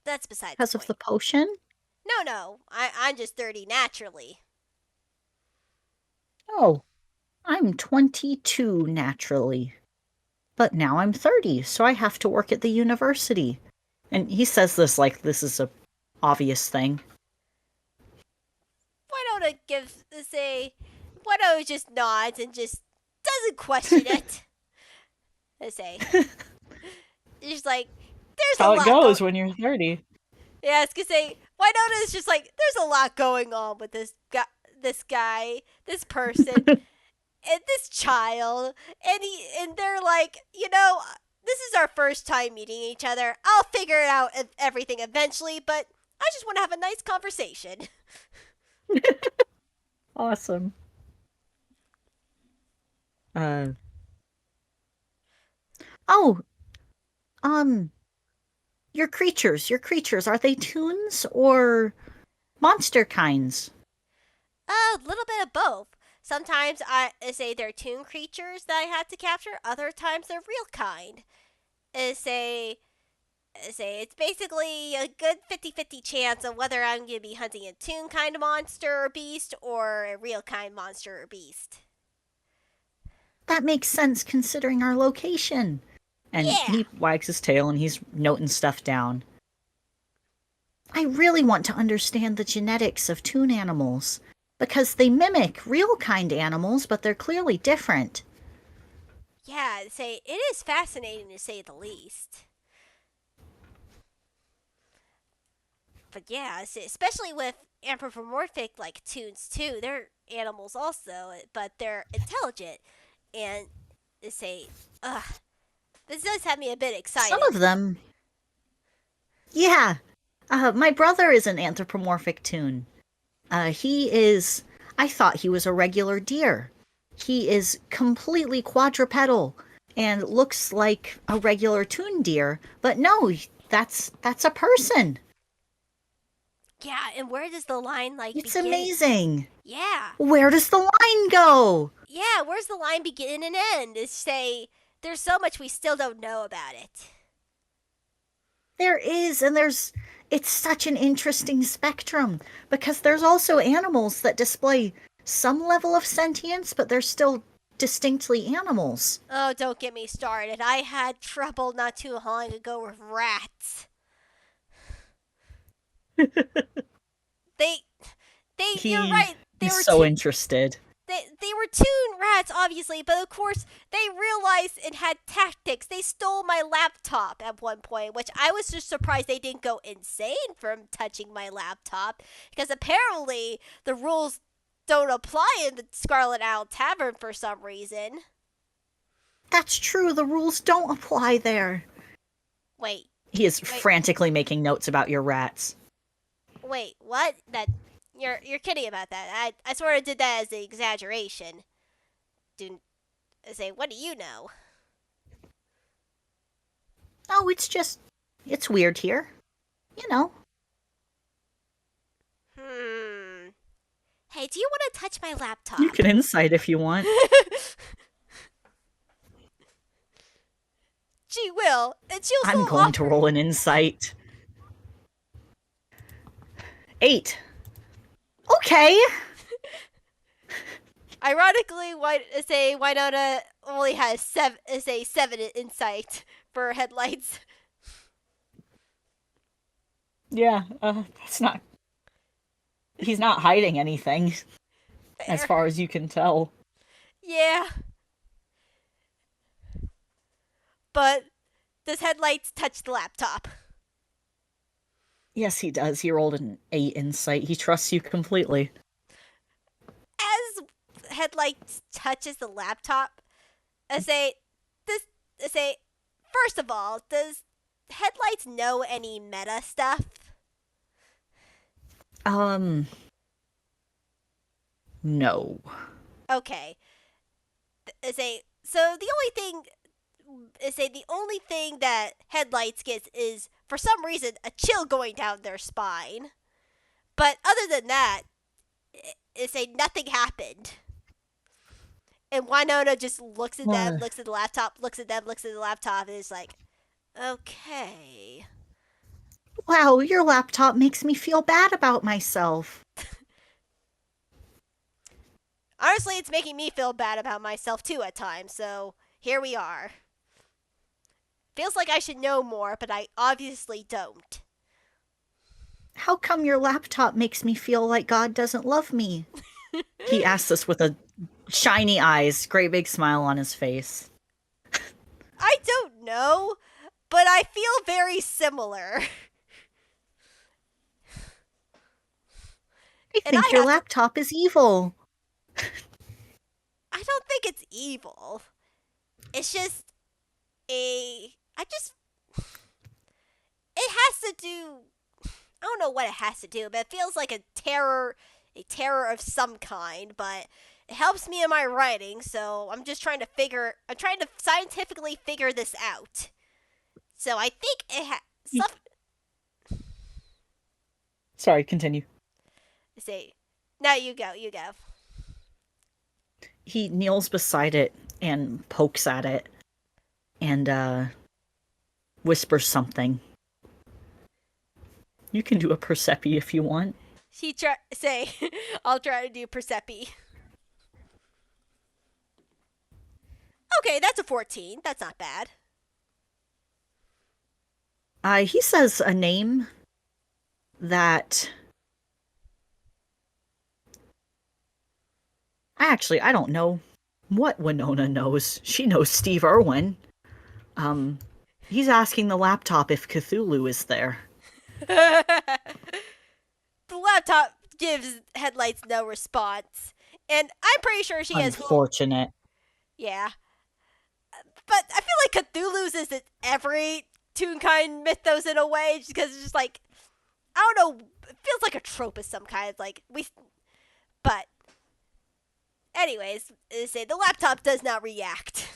that's beside the Because of point. the potion? No. I'm just 30 naturally. Oh, I'm 22 naturally. But now I'm 30, so I have to work at the university. And he says this like this is a obvious thing. Winona gives say Winona just nods and just doesn't question it. I say she's like, That's there's a how it lot going. goes when you're 30. Yeah, I was gonna say Winona is just like, there's a lot going on with this guy, this person, and this child, and they're like, this is our first time meeting each other. I'll figure it out everything eventually, but I just want to have a nice conversation. Awesome. Uh Oh, um your creatures, are they toons or monster kinds? A little bit of both. Sometimes I say they're toon creatures that I had to capture. Other times they're real kind. Say it's basically a good 50-50 chance of whether I'm going to be hunting a toon kind of monster or beast or a real kind monster or beast. That makes sense considering our location. And Yeah. he wags his tail and he's noting stuff down. I really want to understand the genetics of toon animals because they mimic real kind animals, but they're clearly different. Yeah, say it is fascinating to say the least. But yeah, especially with anthropomorphic like toons too. They're animals also, but they're intelligent. And say, ugh, this does have me a bit Some excited. of them. Yeah. My brother is an anthropomorphic toon. He is. I thought he was a regular deer. He is completely quadrupedal and looks like a regular toon deer, but no, that's a person. Yeah, and where does the line It's begin? amazing. Yeah. Where does the line go? Yeah, where's the line begin and end? Is say there's so much we still don't know about it. There is, and it's such an interesting spectrum because there's also animals that display some level of sentience, but they're still distinctly animals. Oh, don't get me started. I had trouble not too long ago with rats. They, you're He right. They is were so two. interested. They were toon rats, obviously, but of course they realized and had tactics. They stole my laptop at one point, which I was just surprised they didn't go insane from touching my laptop, because apparently the rules don't apply in the Scarlet Owl Tavern for some reason. That's true, the rules don't apply there. Wait, He is wait, frantically making notes about your rats. wait, what? That you're kidding about that? I sort of did that as an exaggeration. Do say, what do you know? Oh, it's weird here. You know. Hmm. Hey, do you want to touch my You laptop? can insight if you want. She will, and she'll I'm still going to offer. roll an insight. 8. Okay. Ironically, Winona only has seven insight for headlights. Yeah, that's not. He's not hiding anything, as Fair. far as you can tell. Yeah, but does headlights touch the laptop? Yes, he does. He rolled an 8 insight. He trusts you completely. As headlights touches the laptop, I say this. I say first of all, does headlights know any meta stuff? No. Okay. Say so. The only thing the only thing that headlights gets is for some reason a chill going down their spine. But other than that, say nothing happened. And Winona just looks at them, looks at the laptop, looks at them, looks at the laptop, and is like, okay. Wow, your laptop makes me feel bad about myself. Honestly, it's making me feel bad about myself too at times, so here we are. Feels like I should know more, but I obviously don't. How come your laptop makes me feel like God doesn't love me? He asks us with a shiny eyes, great big smile on his face. I don't know, but I feel very similar. I And I think your have to. laptop is evil. I don't think it's evil. It's just a. I just. It has to do. I don't know what it has to do, but it feels like a terror of some kind, but it helps me in my writing, so I'm trying to scientifically figure this out. So I think it Sorry, continue. say, no, you go, you go. He kneels beside it and pokes at it and whispers something. You can do a Persepi if you want. I'll try to do Persepi. Okay, that's a 14. That's not bad. He says a name that actually I don't know what Winona knows. She knows Steve Irwin. He's asking the laptop if Cthulhu is there. The laptop gives headlights no response, and I'm pretty sure she has. Unfortunate. Yeah, but I feel like Cthulhu's is in every Toonkind mythos in a way, just because it's just like I don't know. It feels like a trope of some kind. It's like but anyways, say the laptop does not react.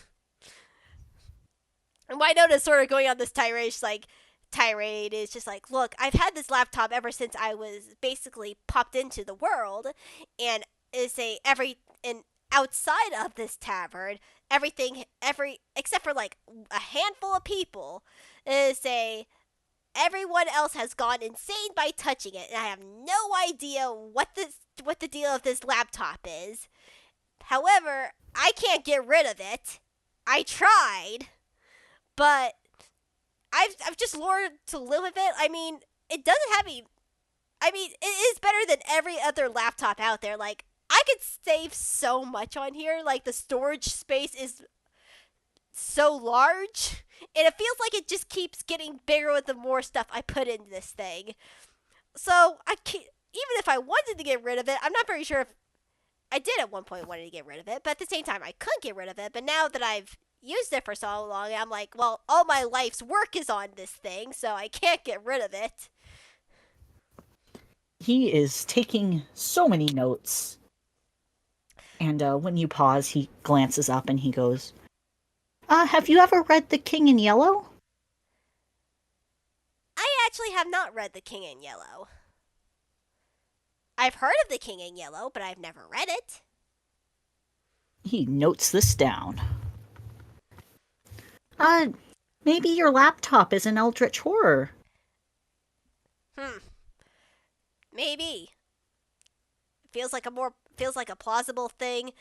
And Winona's sort of going on this tirade. She's like, tirade is just like, look, I've had this laptop ever since I was basically popped into the world, and and outside of this tavern, every except for like a handful of people, everyone else has gone insane by touching it, and I have no idea what the deal of this laptop is. However, I can't get rid of it. I tried, but I've just learned to live with it. I mean, it doesn't have me. I mean, it is better than every other laptop out there. Like, I could save so much on here. Like, the storage space is so large, and it feels like it just keeps getting bigger with the more stuff I put into this thing. So I can't, even if I wanted to get rid of it, I'm not very sure if I did at one point wanted to get rid of it, but at the same time I couldn't get rid of it. But now that I've used it for so long, I'm like, well, all my life's work is on this thing, so I can't get rid of it. He is taking so many notes. And when you pause, he glances up and he goes, have you ever read The King in Yellow? I actually have not read The King in Yellow. I've heard of The King in Yellow, but I've never read it. He notes this down. Maybe your laptop is an eldritch horror. Maybe. Feels like a plausible thing.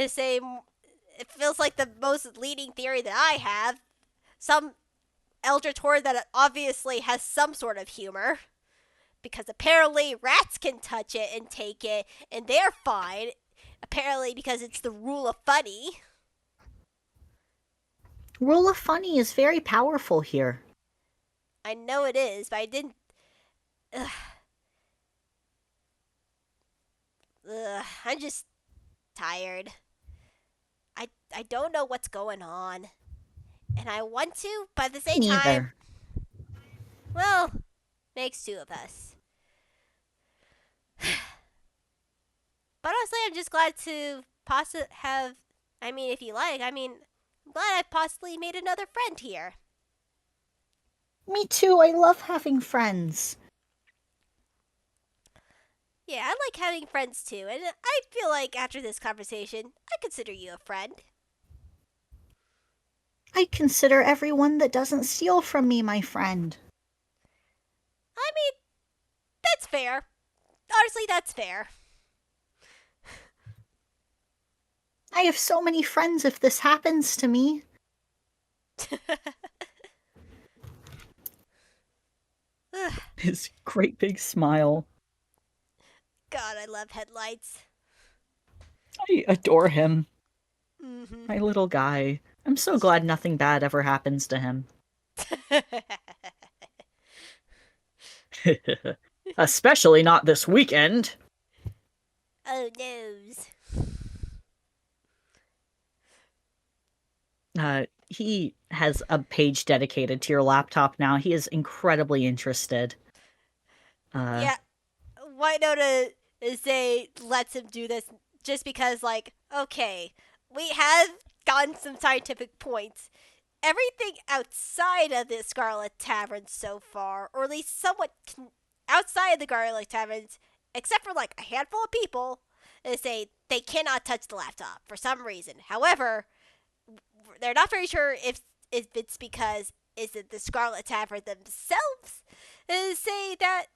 Say it feels like the most leading theory that I have. Some eldritch horror that obviously has some sort of humor. Because apparently rats can touch it and take it, and they're fine. Apparently because it's the rule of funny. Rule of funny is very powerful here. I know it is, but I didn't... Ugh. I'm just tired. I don't know what's going on. And I want to, but at the same time... Well, makes two of us. But honestly, I'm just glad to have... I mean, if you like, I'm glad I possibly made another friend here. Me too, I love having friends. Yeah, I like having friends too, and I feel like after this conversation, I consider you a friend. I consider everyone that doesn't steal from me my friend. I mean, that's fair. Honestly, that's fair. I have so many friends if this happens to me. His great big smile. God, I love headlights. I adore him. Mm-hmm. My little guy. I'm so glad nothing bad ever happens to him. Especially not this weekend. Oh, noes. He has a page dedicated to your laptop now. He is incredibly interested. Yeah, Winona lets him do this just because, like, okay, we have gotten some scientific points. Everything outside of the Scarlet Tavern so far, or at least somewhat outside of the Scarlet Taverns, except for like a handful of people, they cannot touch the laptop for some reason. However, they're not very sure if it's because is it the Scarlet Tavern themselves say that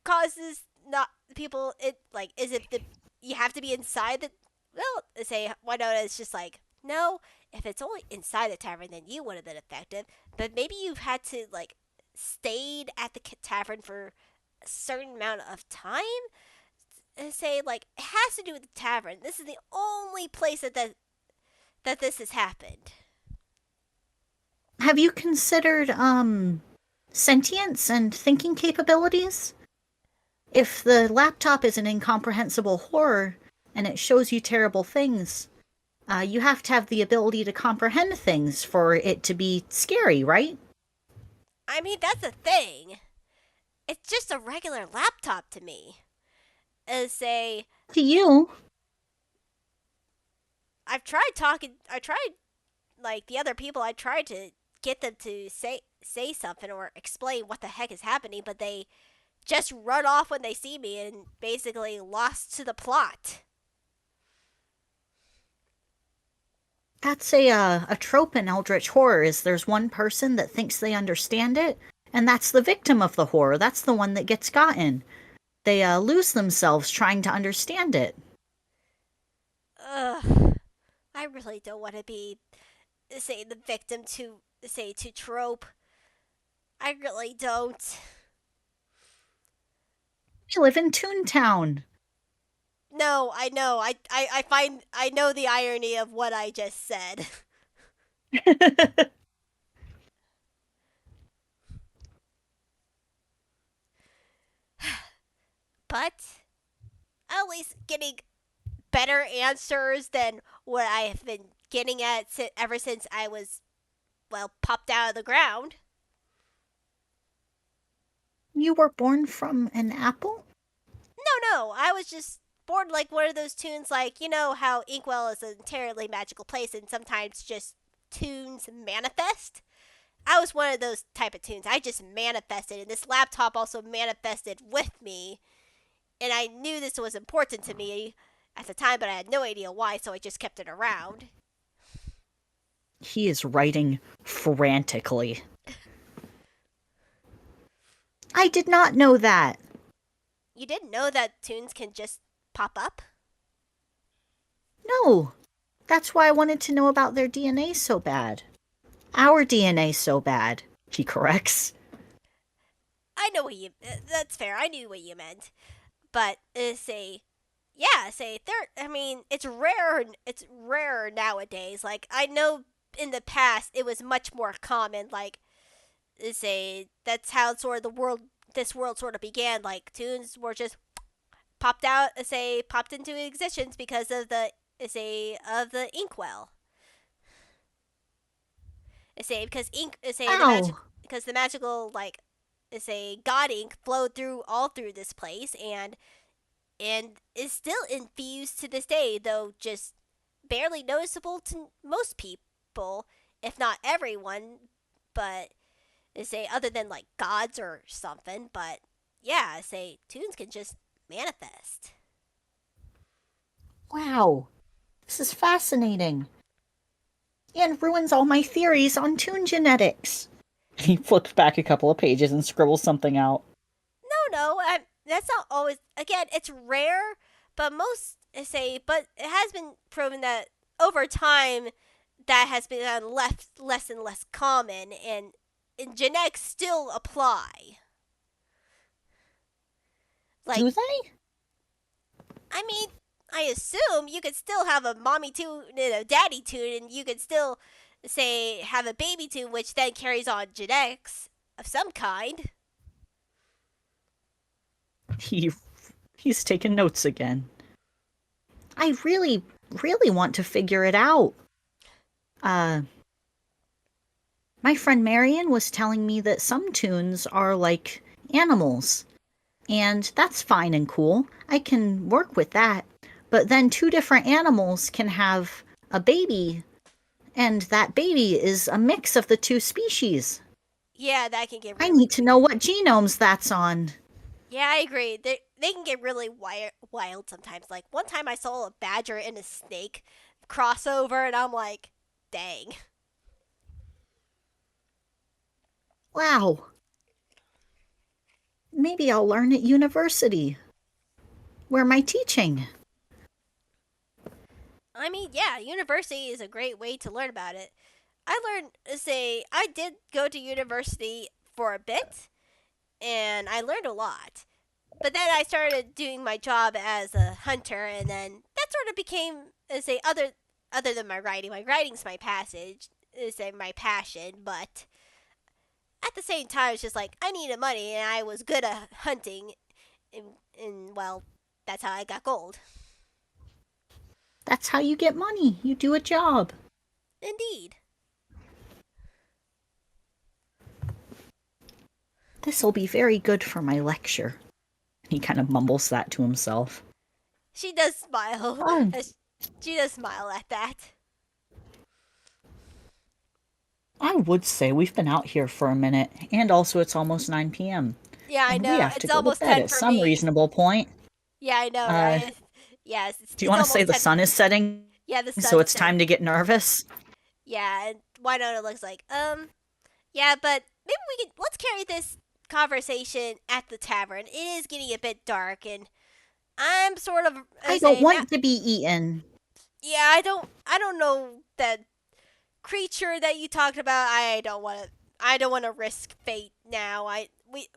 causes not people it like is it the you have to be inside the well say Winona is just like no, if it's only inside the tavern then you would have been affected, but maybe you've had to like stayed at the tavern for a certain amount of time. Say like it has to do with the tavern. This is the only place that this has happened. Have you considered sentience and thinking capabilities? If the laptop is an incomprehensible horror and it shows you terrible things, you have to have the ability to comprehend things for it to be scary, right? I mean, that's a thing. It's just a regular laptop to me. To you. I tried like the other people, I tried to get them to say something or explain what the heck is happening, but they just run off when they see me and basically lost to the plot. That's a trope in Eldritch horror is there's one person that thinks they understand it, and that's the victim of the horror. That's the one that gets gotten. They lose themselves trying to understand it. Ugh. I really don't want to be, say, the victim to, say, to trope. I really don't. We live in Toontown. No, I know. I find I know the irony of what I just said. But at least getting better answers than what I have been getting at ever since I was, well, popped out of the ground. You were born from an apple? No, I was just born like one of those tunes, like, you know how Inkwell is an entirely magical place and sometimes just tunes manifest? I was one of those type of tunes. I just manifested, and this laptop also manifested with me. And I knew this was important to me at the time, but I had no idea why, so I just kept it around. He is writing frantically. I did not know that. You didn't know that tunes can just pop up? No. That's why I wanted to know about their DNA so bad. Our DNA so bad, he corrects. I know what you. That's fair. I knew what you meant, but say, yeah, say there. I mean, it's rare. It's rarer nowadays. Like I know in the past it was much more common. Like say that's how sort of the world, this world sort of began. Like tunes were just popped out. Say popped into existence because of the say of the inkwell. Say because ink. Say the magic Ow. because the magical like say god ink flowed through all through this place and is still infused to this day, though just barely noticeable to most people, if not everyone. But say other than like gods or something. But yeah, say tunes can just manifest. Wow. This is fascinating. And ruins all my theories on toon genetics. He flips back a couple of pages and scribbles something out. No, that's not always. Again, it's rare, but most say, but it has been proven that over time that has been less and less common, and genetics still apply. Like, Do they? I mean, I assume you could still have a mommy tune and a daddy tune, and you could still say have a baby tune, which then carries on genetics of some kind. He he's taking notes again. I really, really want to figure it out. Uh my friend Marion was telling me that some tunes are like animals. And that's fine and cool. I can work with that. But then two different animals can have a baby, and that baby is a mix of the two species. Yeah, that can get I really need to weird. know what genomes that's on. Yeah, I agree. They can get really wild sometimes. Like one time I saw a badger and a snake crossover, and I'm like, dang. Wow. Maybe I'll learn at university. Where am I teaching? I mean, yeah, university is a great way to learn about it. I learned, say, I did go to university for a bit, and I learned a lot. But then I started doing my job as a hunter, and then that sort of became, say, other than my writing. My writing's my passage, say, my passion, but at the same time, it's just like I needed money, and I was good at hunting, and well, that's how I got gold. That's how you get money. You do a job. Indeed. This'll be very good for my lecture. He kind of mumbles that to himself. She does smile. Oh, She does smile at that. I would say we've been out here for a minute, and also it's almost 9 p.m. Yeah, I And we know. have to It's go to almost bed 10 at for some me. reasonable point. Yeah, I know, Uh, right? Yes, do you it's want to say almost the 10. sun is setting, Yeah, the so sun's it's time setting. to get nervous? Yeah, and Winona looks like, yeah, but maybe we could, let's carry this conversation at the tavern. It is getting a bit dark, and I'm sort of, I don't say, now, want to be eaten. Yeah, I don't know that creature that you talked about. I don't want to risk fate now.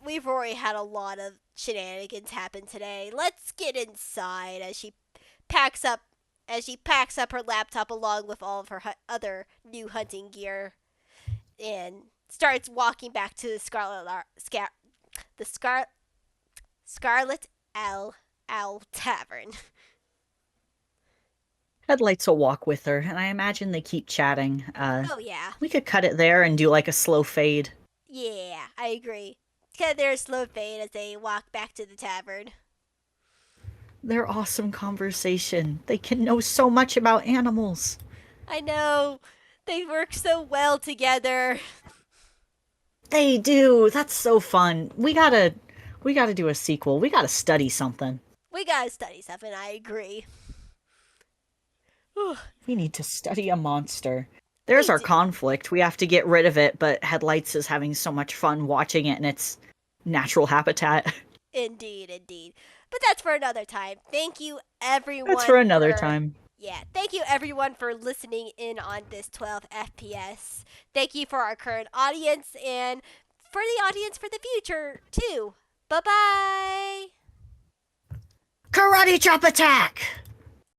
We've already had a lot of shenanigans happen today. Let's get inside packs up as she packs up her laptop along with all of her other new hunting gear and starts walking back to the Scarlet Owl Tavern. Headlights will walk with her, and I imagine they keep chatting. Oh yeah. We could cut it there and do like a slow fade. Yeah, I agree. Cut their slow fade as they walk back to the tavern. Their awesome conversation. They can know so much about animals. I know. They work so well together. They do. That's so fun. We gotta do a sequel. We gotta study something. We gotta study something, I agree. We need to study a monster. We There's our do. conflict. We have to get rid of it, but Headlights is having so much fun watching it in its natural habitat. Indeed. But that's for another time. Thank you That's for everyone another for time. yeah, thank you everyone for listening in on this 12 FPS. Thank you for our current audience and for the audience for the future too. Bye-bye. Karate chop attack!